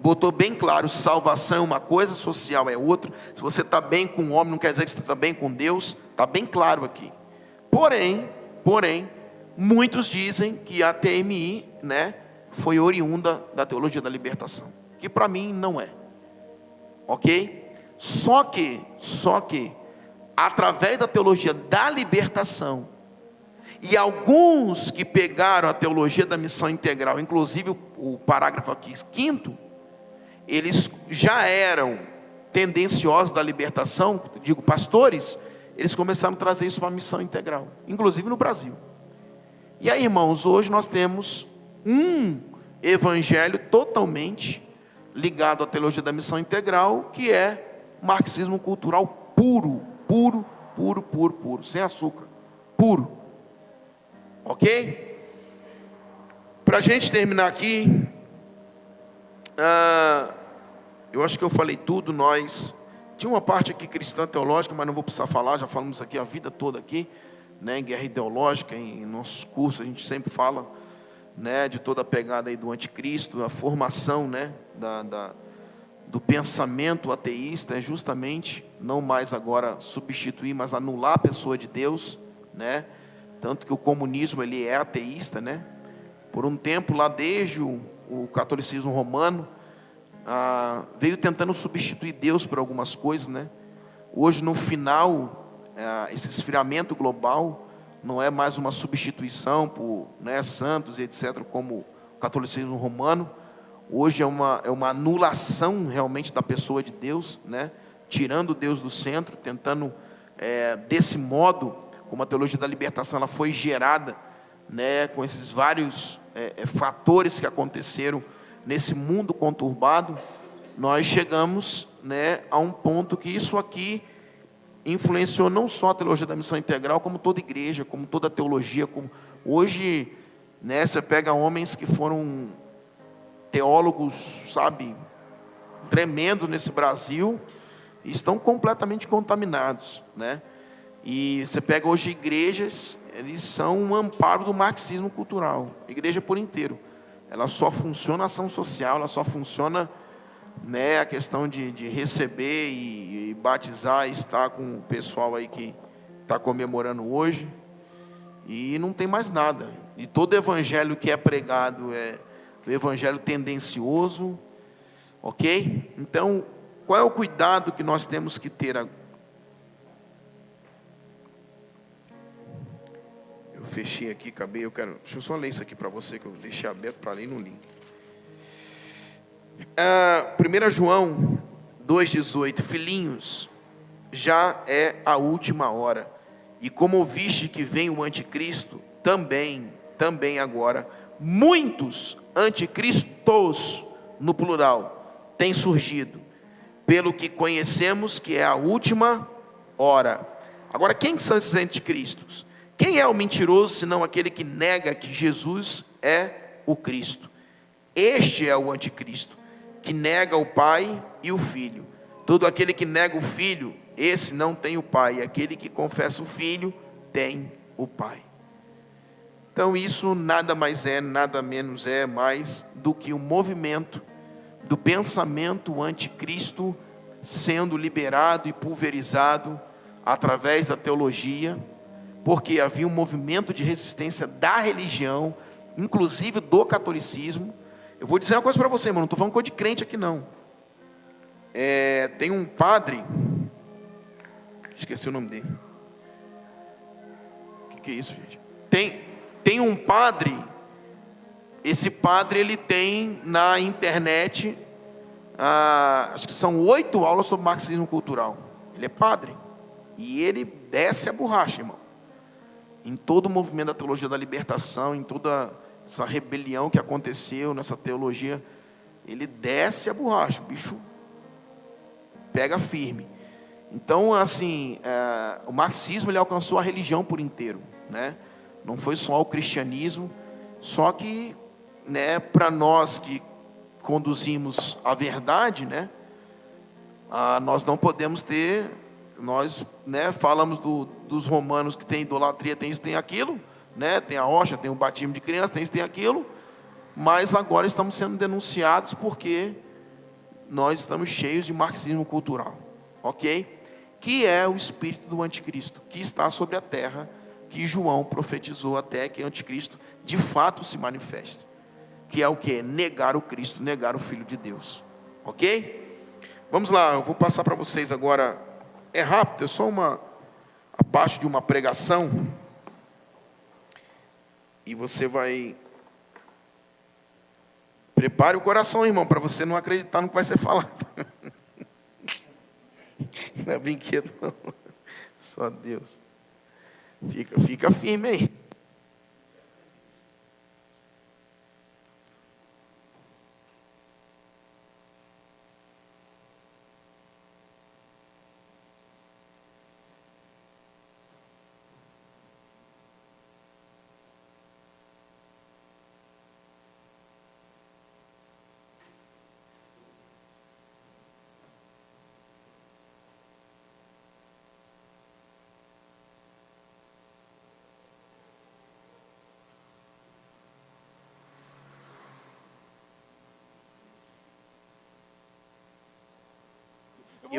Botou bem claro, salvação é uma coisa, social é outra. Se você está bem com o homem, não quer dizer que você está bem com Deus. Está bem claro aqui. Porém, muitos dizem que a TMI, né, foi oriunda da teologia da libertação, que para mim não é. Ok? Só que, através da teologia da libertação, e alguns que pegaram a teologia da missão integral, inclusive o parágrafo aqui, 5º, eles já eram tendenciosos da libertação, digo pastores, eles começaram a trazer isso para a missão integral, inclusive no Brasil. E aí, irmãos, hoje nós temos um evangelho totalmente ligado à teologia da missão integral, que é marxismo cultural puro, sem açúcar, puro. Ok? Para a gente terminar aqui, eu acho que eu falei tudo. Tinha uma parte aqui cristã teológica, mas não vou precisar falar, já falamos aqui a vida toda aqui, né, em guerra ideológica, em nossos cursos a gente sempre fala né, de toda a pegada aí do anticristo, a formação, né, do pensamento ateísta, é justamente não mais agora substituir, mas anular a pessoa de Deus, né? Tanto que o comunismo ele é ateísta, né? Por um tempo lá desde o catolicismo romano veio tentando substituir Deus por algumas coisas, né? Hoje no final esse esfriamento global não é mais uma substituição por, né, santos e etc, como o catolicismo romano. Hoje é uma anulação realmente da pessoa de Deus, né? Tirando Deus do centro, tentando desse modo, como a teologia da libertação ela foi gerada, né, com esses vários fatores que aconteceram nesse mundo conturbado, nós chegamos, né, a um ponto que isso aqui influenciou não só a teologia da missão integral, como toda igreja, como toda teologia. Hoje, né, você pega homens que foram teólogos, sabe, tremendo nesse Brasil, e estão completamente contaminados, né? E você pega hoje igrejas, eles são um amparo do marxismo cultural, igreja por inteiro. Ela só funciona a ação social, ela só funciona, né, a questão de receber e batizar, e estar com o pessoal aí que está comemorando hoje, e não tem mais nada. E todo evangelho que é pregado é o evangelho tendencioso, ok? Então, qual é o cuidado que nós temos que ter agora? Eu fechei aqui, acabei, deixa eu só ler isso aqui para você, que eu deixei aberto para ler e não li. 1 João 2,18, filhinhos, já é a última hora, e como ouviste que vem o anticristo, também agora, muitos anticristos, no plural, têm surgido, pelo que conhecemos que é a última hora. Agora, quem são esses anticristos? Quem é o mentiroso, senão aquele que nega que Jesus é o Cristo? Este é o anticristo, que nega o Pai e o Filho. Todo aquele que nega o Filho, esse não tem o Pai. E aquele que confessa o Filho, tem o Pai. Então isso nada mais é, nada menos é mais do que um movimento do pensamento anticristo sendo liberado e pulverizado através da teologia, porque havia um movimento de resistência da religião, inclusive do catolicismo. Eu vou dizer uma coisa para você, irmão, não estou falando coisa de crente aqui não. Tem um padre, esqueci o nome dele. O que é isso, gente? Tem um padre, esse padre ele tem na internet, acho que são 8 aulas sobre marxismo cultural. Ele é padre, e ele desce a borracha, irmão, em todo o movimento da teologia da libertação, em toda essa rebelião que aconteceu nessa teologia, ele desce a borracha, o bicho pega firme. Então, assim, o marxismo ele alcançou a religião por inteiro, né? Não foi só o cristianismo, só que, né, para nós que conduzimos a verdade, né, nós não podemos ter, nós, né, falamos dos romanos que tem idolatria, tem isso, tem aquilo, né, tem a hóstia, tem o batismo de criança, tem isso, tem aquilo, mas agora estamos sendo denunciados porque nós estamos cheios de marxismo cultural, ok? Que é o espírito do anticristo, que está sobre a terra, que João profetizou até que o anticristo de fato se manifeste, que é o que? Negar o Cristo, negar o Filho de Deus, ok? Vamos lá, eu vou passar para vocês agora, é rápido, é só a parte de uma pregação, e você vai, prepare o coração, irmão, para você não acreditar no que vai ser falado, não é brinquedo não, só Deus. Fica firme aí.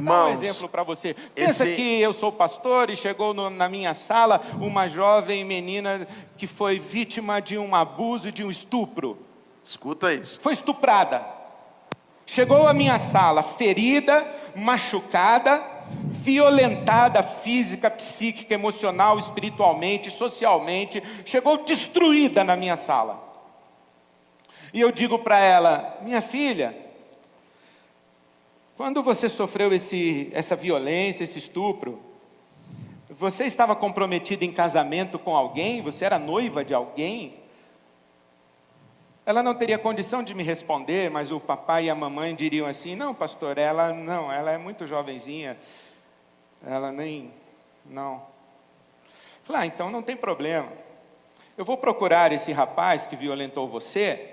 Vou dar um exemplo para você. Pensa que eu sou pastor e chegou na minha sala uma jovem menina que foi vítima de um abuso e de um estupro. Escuta isso. Foi estuprada. Chegou à minha sala ferida, machucada, violentada física, psíquica, emocional, espiritualmente, socialmente. Chegou destruída na minha sala. E eu digo para ela: minha filha, quando você sofreu essa violência, esse estupro, você estava comprometida em casamento com alguém? Você era noiva de alguém? Ela não teria condição de me responder, mas o papai e a mamãe diriam assim: não, pastor, ela é muito jovenzinha, ela não. Falei: então não tem problema, eu vou procurar esse rapaz que violentou você,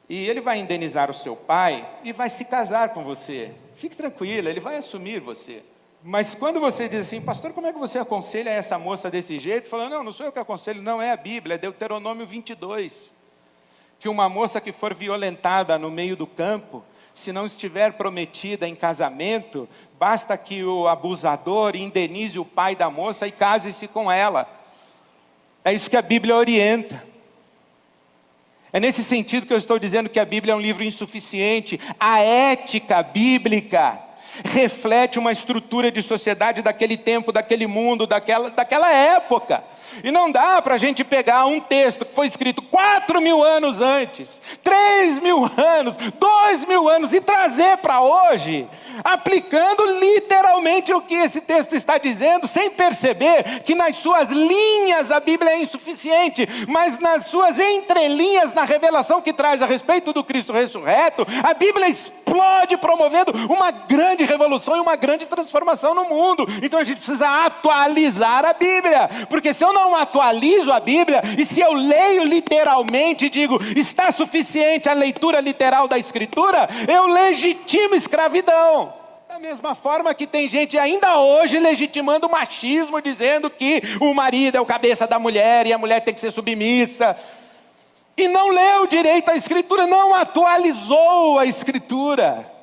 e ele vai indenizar o seu pai, e vai se casar com você, fique tranquila, ele vai assumir você. Mas quando você diz assim: pastor, como é que você aconselha essa moça desse jeito? Falando: não sou eu que aconselho, não, é a Bíblia, é Deuteronômio 22. Que uma moça que for violentada no meio do campo, se não estiver prometida em casamento, basta que o abusador indenize o pai da moça e case-se com ela. É isso que a Bíblia orienta. É nesse sentido que eu estou dizendo que a Bíblia é um livro insuficiente. A ética bíblica reflete uma estrutura de sociedade daquele tempo, daquele mundo, daquela época. E não dá para a gente pegar um texto que foi escrito 4.000 anos antes, 3.000 anos, 2.000 anos e trazer para hoje, aplicando literalmente o que esse texto está dizendo, sem perceber que nas suas linhas a Bíblia é insuficiente, mas nas suas entrelinhas, na revelação que traz a respeito do Cristo ressurreto, a Bíblia explode promovendo uma grande revolução e uma grande transformação no mundo. Então a gente precisa atualizar a Bíblia, porque se eu não atualizo a Bíblia, e se eu leio literalmente e digo, está suficiente a leitura literal da Escritura, eu legitimo escravidão. Da mesma forma que tem gente ainda hoje legitimando o machismo, dizendo que o marido é o cabeça da mulher e a mulher tem que ser submissa. E não leu direito a Escritura, não atualizou a Escritura.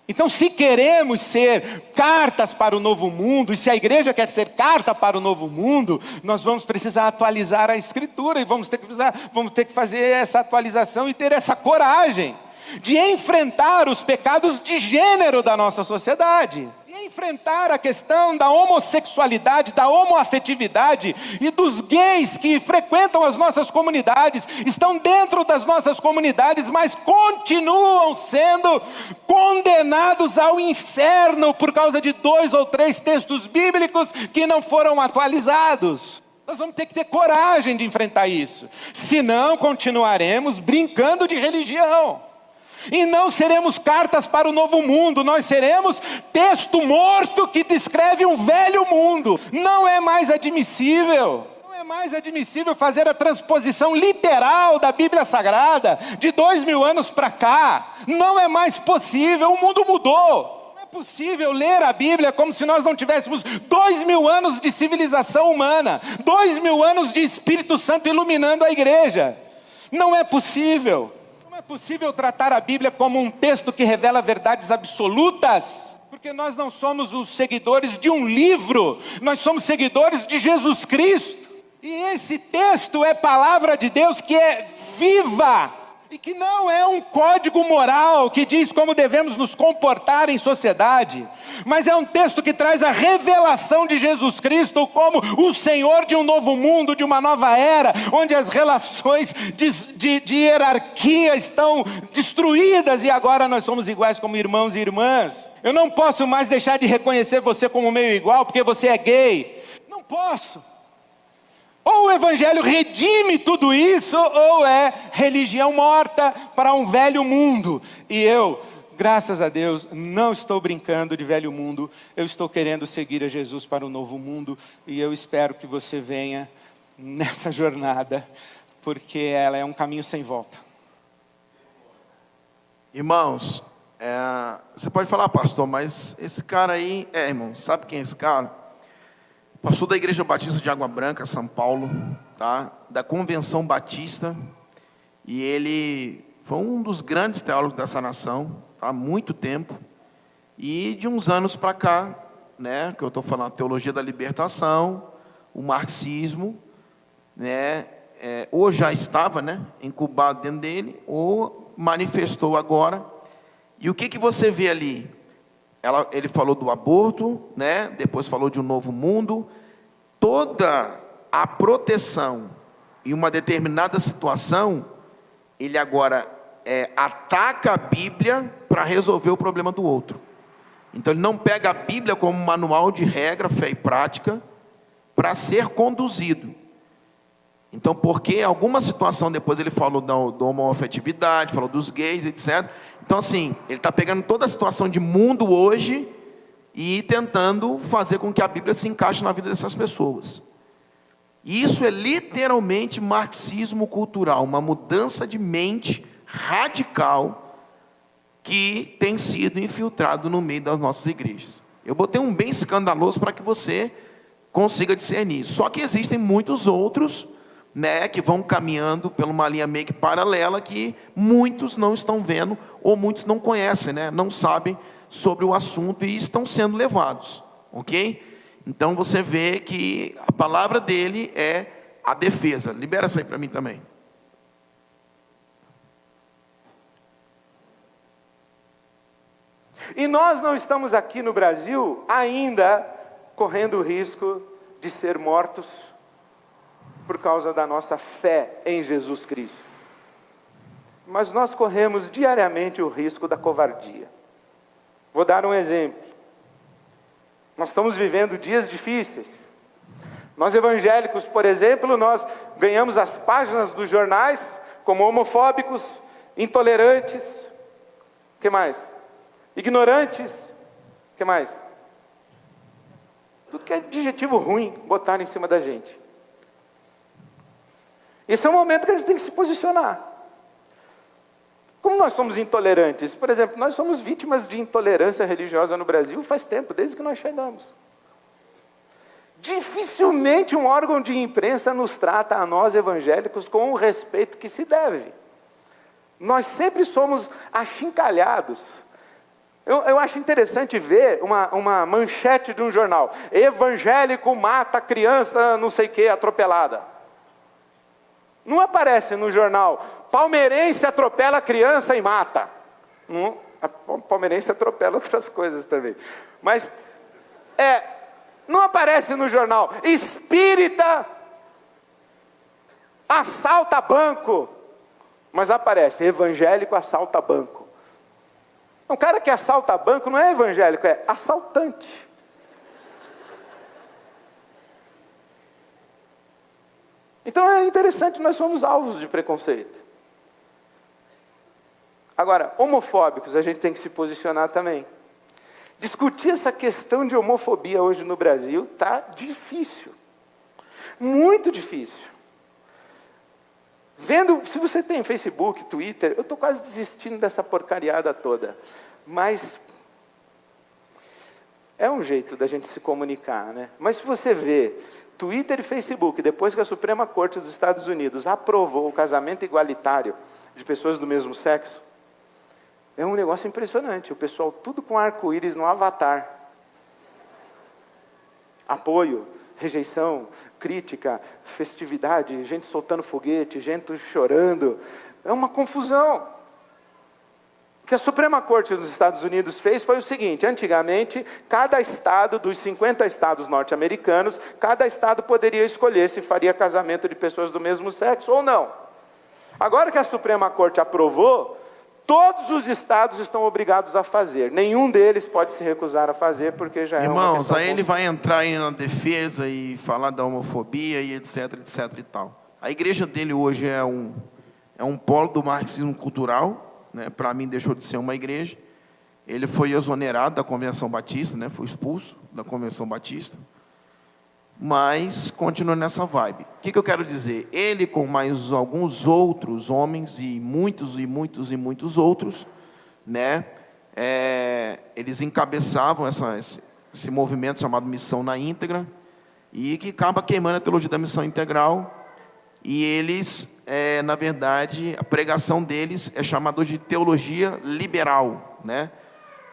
Então, se queremos ser cartas para o novo mundo, e se a igreja quer ser carta para o novo mundo, nós vamos precisar atualizar a Escritura, e vamos ter que fazer essa atualização e ter essa coragem de enfrentar os pecados de gênero da nossa sociedade. Enfrentar a questão da homossexualidade, da homoafetividade e dos gays que frequentam as nossas comunidades, estão dentro das nossas comunidades, mas continuam sendo condenados ao inferno por causa de 2 ou 3 textos bíblicos que não foram atualizados. Nós vamos ter que ter coragem de enfrentar isso, senão continuaremos brincando de religião. E não seremos cartas para o novo mundo, nós seremos texto morto que descreve um velho mundo. Não é mais admissível fazer a transposição literal da Bíblia Sagrada de 2.000 anos para cá. Não é mais possível, o mundo mudou. Não é possível ler a Bíblia como se nós não tivéssemos 2.000 anos de civilização humana, 2.000 anos de Espírito Santo iluminando a igreja. Não é possível. Não é possível tratar a Bíblia como um texto que revela verdades absolutas, porque nós não somos os seguidores de um livro, nós somos seguidores de Jesus Cristo. E esse texto é palavra de Deus que é viva, e que não é um código moral que diz como devemos nos comportar em sociedade, mas é um texto que traz a revelação de Jesus Cristo como o Senhor de um novo mundo, de uma nova era, onde as relações de hierarquia estão destruídas e agora nós somos iguais como irmãos e irmãs. Eu não posso mais deixar de reconhecer você como meu igual porque você é gay. Não posso. Ou o evangelho redime tudo isso, ou é religião morta para um velho mundo. E eu, graças a Deus, não estou brincando de velho mundo. Eu estou querendo seguir a Jesus para o novo mundo. E eu espero que você venha nessa jornada, porque ela é um caminho sem volta. Irmãos, você pode falar, pastor, mas esse cara aí, irmão, sabe quem é esse cara? Pastor da Igreja Batista de Água Branca, São Paulo, tá? Da Convenção Batista, e ele foi um dos grandes teólogos dessa nação, tá? Há muito tempo, E de uns anos para cá, né, que eu estou falando, a teologia da libertação, o marxismo, né, ou já estava, né, incubado dentro dele, ou manifestou agora. E o que você vê ali? Ele falou do aborto, né, depois falou de um novo mundo. Toda a proteção em uma determinada situação, ele agora ataca a Bíblia para resolver o problema do outro. Então ele não pega a Bíblia como um manual de regra, fé e prática, para ser conduzido. Então, porque alguma situação, depois ele falou da homoafetividade, falou dos gays, etc. Então, assim, ele está pegando toda a situação de mundo hoje e tentando fazer com que a Bíblia se encaixe na vida dessas pessoas. E isso é literalmente marxismo cultural, uma mudança de mente radical que tem sido infiltrado no meio das nossas igrejas. Eu botei um bem escandaloso para que você consiga discernir. Só que existem muitos outros, né, que vão caminhando por uma linha meio que paralela, que muitos não estão vendo, ou muitos não conhecem, né, não sabem sobre o assunto e estão sendo levados, ok? Então você vê que a palavra dele é a defesa. Libera isso aí para mim também. E nós não estamos aqui no Brasil ainda correndo o risco de ser mortos por causa da nossa fé em Jesus Cristo. Mas nós corremos diariamente o risco da covardia. Vou dar um exemplo. Nós estamos vivendo dias difíceis. Nós evangélicos, por exemplo, nós ganhamos as páginas dos jornais como homofóbicos, intolerantes, o que mais? Ignorantes, o que mais? Tudo que é adjetivo ruim botaram em cima da gente. Esse é o momento que a gente tem que se posicionar. Como nós somos intolerantes? Por exemplo, nós somos vítimas de intolerância religiosa no Brasil faz tempo, desde que nós chegamos. Dificilmente um órgão de imprensa nos trata a nós evangélicos com o respeito que se deve. Nós sempre somos achincalhados. Eu acho interessante ver uma manchete de um jornal: evangélico mata criança não sei o que atropelada. Não aparece no jornal: palmeirense atropela criança e mata. Não, palmeirense atropela outras coisas também. Mas não aparece no jornal: espírita assalta banco. Mas aparece: evangélico assalta banco. Um cara que assalta banco não é evangélico, é assaltante. Então é interessante, nós somos alvos de preconceito. Agora, homofóbicos, a gente tem que se posicionar também. Discutir essa questão de homofobia hoje no Brasil está difícil. Muito difícil. Se você tem Facebook, Twitter, eu estou quase desistindo dessa porcariada toda. Mas é um jeito da gente se comunicar, né? Mas se você vê Twitter e Facebook, depois que a Suprema Corte dos Estados Unidos aprovou o casamento igualitário de pessoas do mesmo sexo, é um negócio impressionante. O pessoal tudo com arco-íris no avatar. Apoio, rejeição, crítica, festividade, gente soltando foguete, gente chorando. É uma confusão. O que a Suprema Corte dos Estados Unidos fez foi o seguinte: antigamente, cada estado, dos 50 estados norte-americanos, cada estado poderia escolher se faria casamento de pessoas do mesmo sexo ou não. Agora que a Suprema Corte aprovou, todos os estados estão obrigados a fazer. Nenhum deles pode se recusar a fazer, porque já é uma questão... Irmãos, aí ele vai entrar aí na defesa e falar da homofobia e etc, etc e tal. A igreja dele hoje é um polo do marxismo cultural, né? Para mim deixou de ser uma igreja. Ele foi exonerado da Convenção Batista, né? Foi expulso da Convenção Batista. Mas continua nessa vibe. O que eu quero dizer? Ele, com mais alguns outros homens, e muitos outros, né? Eles encabeçavam esse movimento chamado Missão na Íntegra, e que acaba queimando a teologia da missão integral. E eles, na verdade, a pregação deles é chamada de teologia liberal, né?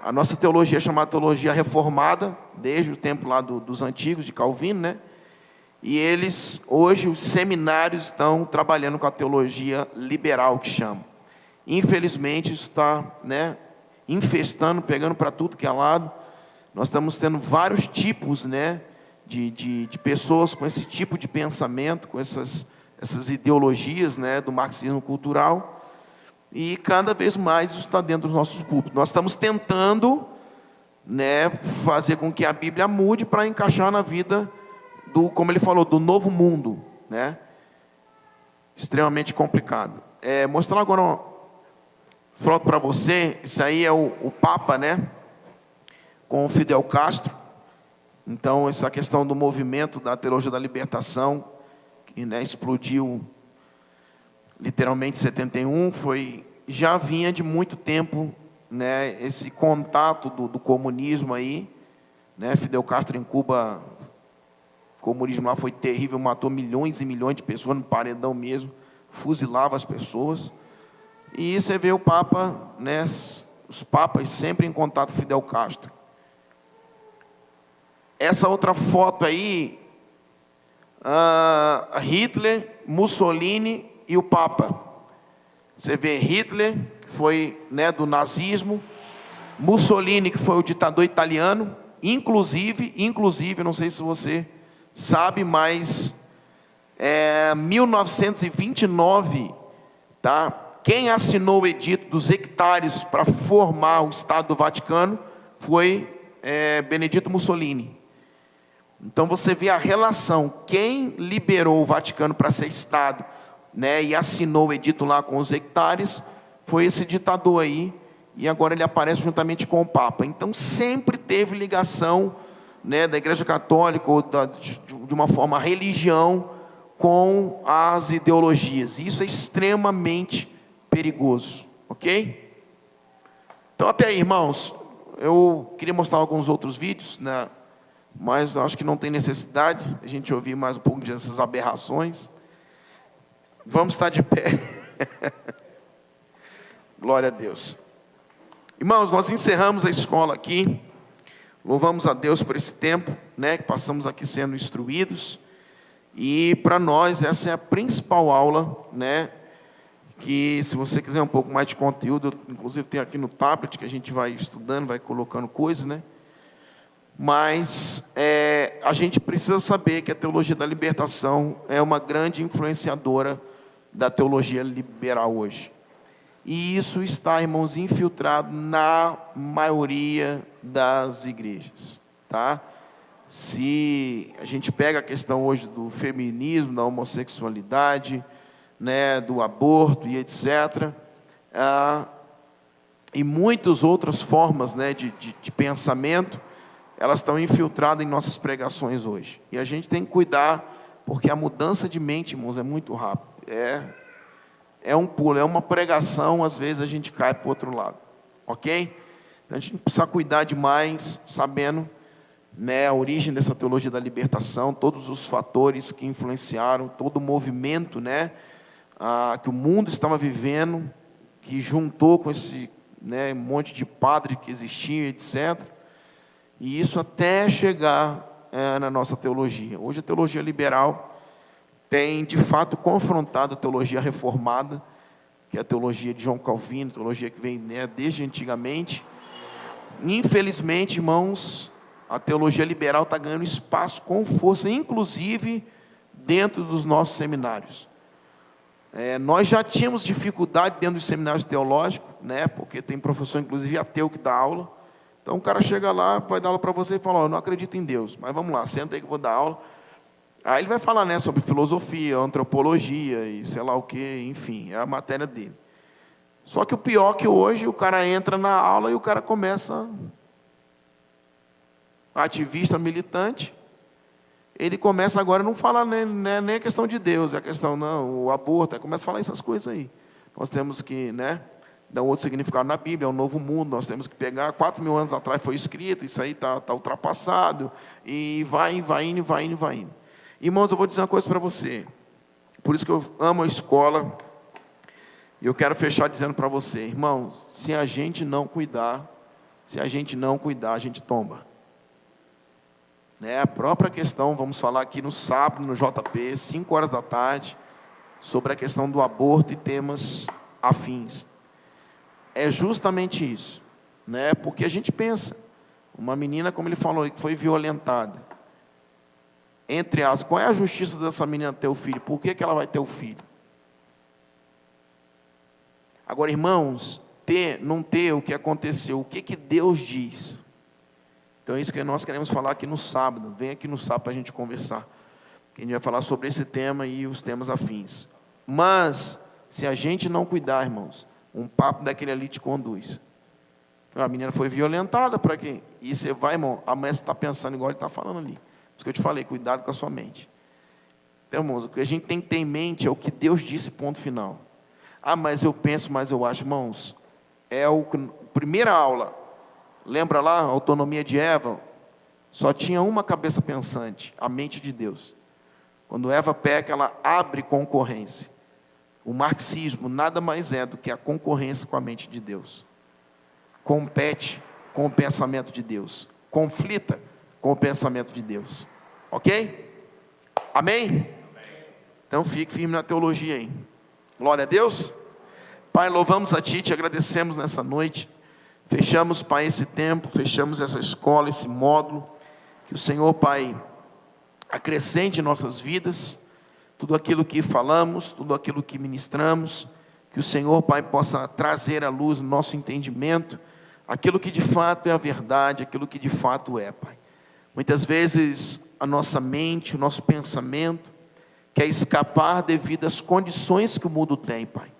A nossa teologia é chamada teologia reformada, desde o tempo lá dos antigos, de Calvino, né? E eles, hoje, os seminários estão trabalhando com a teologia liberal, que chama. Infelizmente, isso está, né, infestando, pegando para tudo que é lado. Nós estamos tendo vários tipos, né, de pessoas com esse tipo de pensamento, com essas ideologias, né, do marxismo cultural. E cada vez mais isso está dentro dos nossos púlpitos. Nós estamos tentando, né, fazer com que a Bíblia mude para encaixar na vida como ele falou, do novo mundo, né? Extremamente complicado. Mostrar agora uma foto para você. Isso aí é o Papa, né? Com o Fidel Castro. Então, essa questão do movimento da teologia da libertação, que, né, explodiu literalmente em 71, já vinha de muito tempo, né? Esse contato do comunismo aí, né? Fidel Castro em Cuba, o comunismo lá foi terrível, matou milhões e milhões de pessoas no paredão mesmo, fuzilava as pessoas. E você vê o Papa, né, os papas sempre em contato com Fidel Castro. Essa outra foto aí, Hitler, Mussolini e o Papa. Você vê Hitler, que foi, né, do nazismo, Mussolini, que foi o ditador italiano, inclusive, não sei se você sabe, mas 1929, tá? Quem assinou o edito dos hectares para formar o Estado do Vaticano foi Benedito Mussolini. Então você vê a relação. Quem liberou o Vaticano para ser Estado, né, e assinou o edito lá com os hectares foi esse ditador aí, e agora ele aparece juntamente com o Papa. Então sempre teve ligação, né, da Igreja Católica ou de uma forma religião com as ideologias. Isso é extremamente perigoso, ok? Então até aí, irmãos, eu queria mostrar alguns outros vídeos, né, mas acho que não tem necessidade de a gente ouvir mais um pouco dessas aberrações. Vamos estar de pé. Glória a Deus. Irmãos, nós encerramos a escola aqui. Louvamos a Deus por esse tempo, né, que passamos aqui sendo instruídos. E para nós essa é a principal aula, né, que se você quiser um pouco mais de conteúdo, inclusive tem aqui no tablet que a gente vai estudando, vai colocando coisas, né? Mas a gente precisa saber que a teologia da libertação é uma grande influenciadora da teologia liberal hoje. E isso está, irmãos, infiltrado na maioria das igrejas, tá? Se a gente pega a questão hoje do feminismo, da homossexualidade, né, do aborto e etc., e muitas outras formas, né, de pensamento, elas estão infiltradas em nossas pregações hoje. E a gente tem que cuidar, porque a mudança de mente, irmãos, é muito rápida. É um pulo, é uma pregação, às vezes a gente cai para o outro lado. Ok? Então a gente precisa cuidar demais, sabendo, né, a origem dessa teologia da libertação, todos os fatores que influenciaram, todo o movimento, né, que o mundo estava vivendo, que juntou com esse, né, monte de padre que existia, etc. E isso até chegar na nossa teologia. Hoje a teologia liberal tem, de fato, confrontado a teologia reformada, que é a teologia de João Calvino, teologia que vem, né, desde antigamente. Infelizmente, irmãos, a teologia liberal está ganhando espaço com força, inclusive dentro dos nossos seminários. Nós já tínhamos dificuldade dentro dos seminários teológicos, né, porque tem professor, inclusive ateu, que dá aula. Então o cara chega lá, vai dar aula para você e fala: eu não acredito em Deus, mas vamos lá, senta aí que eu vou dar aula. Aí ele vai falar, né, sobre filosofia, antropologia e sei lá o que, enfim, é a matéria dele. Só que o pior é que hoje o cara entra na aula e o cara começa, ativista, militante, ele começa agora a não falar nem a questão de Deus, é a questão, não, o aborto, aí começa a falar essas coisas aí. Nós temos que, né, dar um outro significado na Bíblia, é um novo mundo, nós temos que pegar, 4.000 anos atrás foi escrito, isso aí está ultrapassado, e vai indo. Irmãos, eu vou dizer uma coisa para você, por isso que eu amo a escola, e eu quero fechar dizendo para você, irmãos, se a gente não cuidar, Se a gente não cuidar, a gente tomba. A própria questão, vamos falar aqui no sábado, no JP, 5 horas da tarde, sobre a questão do aborto e temas afins. É justamente isso, porque a gente pensa, uma menina, como ele falou, que foi violentada, entre aspas, qual é a justiça dessa menina ter o filho? Por que ela vai ter o filho? Agora, irmãos, não ter o que aconteceu, o que Deus diz? Então é isso que nós queremos falar aqui no sábado. Vem aqui no sábado para a gente conversar. A gente vai falar sobre esse tema e os temas afins. Mas, se a gente não cuidar, irmãos, um papo daquele ali te conduz. A menina foi violentada, para quê? E você vai, irmão, amanhã você está pensando igual ele está falando ali. Por isso que eu te falei, cuidado com a sua mente. Então, irmãos, o que a gente tem que ter em mente é o que Deus disse, ponto final. Mas eu penso, mas eu acho, irmãos, primeira aula, lembra lá, a autonomia de Eva? Só tinha uma cabeça pensante, a mente de Deus. Quando Eva peca, ela abre concorrência. O marxismo nada mais é do que a concorrência com a mente de Deus. Compete com o pensamento de Deus. Conflita com o pensamento de Deus. Ok? Amém? Então fique firme na teologia aí. Glória a Deus. Pai, louvamos a Ti, te agradecemos nessa noite. Fechamos, Pai, esse tempo, fechamos essa escola, esse módulo. Que o Senhor, Pai, acrescente em nossas vidas tudo aquilo que falamos, tudo aquilo que ministramos. Que o Senhor, Pai, possa trazer à luz no nosso entendimento aquilo que de fato é a verdade, aquilo que de fato é, Pai. Muitas vezes a nossa mente, o nosso pensamento quer escapar devido às condições que o mundo tem, Pai.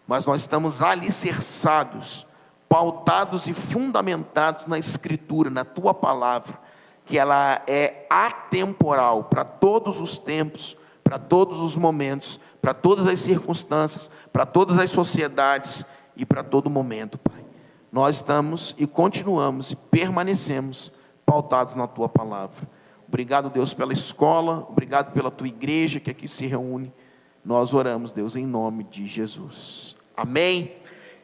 Mas nós estamos alicerçados, pautados e fundamentados na Escritura, na Tua Palavra, que ela é atemporal para todos os tempos, para todos os momentos, para todas as circunstâncias, para todas as sociedades e para todo momento, Pai. Nós estamos e continuamos e permanecemos pautados na Tua Palavra. Obrigado, Deus, pela escola, obrigado pela Tua igreja que aqui se reúne. Nós oramos, Deus, em nome de Jesus. Amém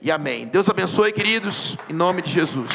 e amém. Deus abençoe, queridos, em nome de Jesus.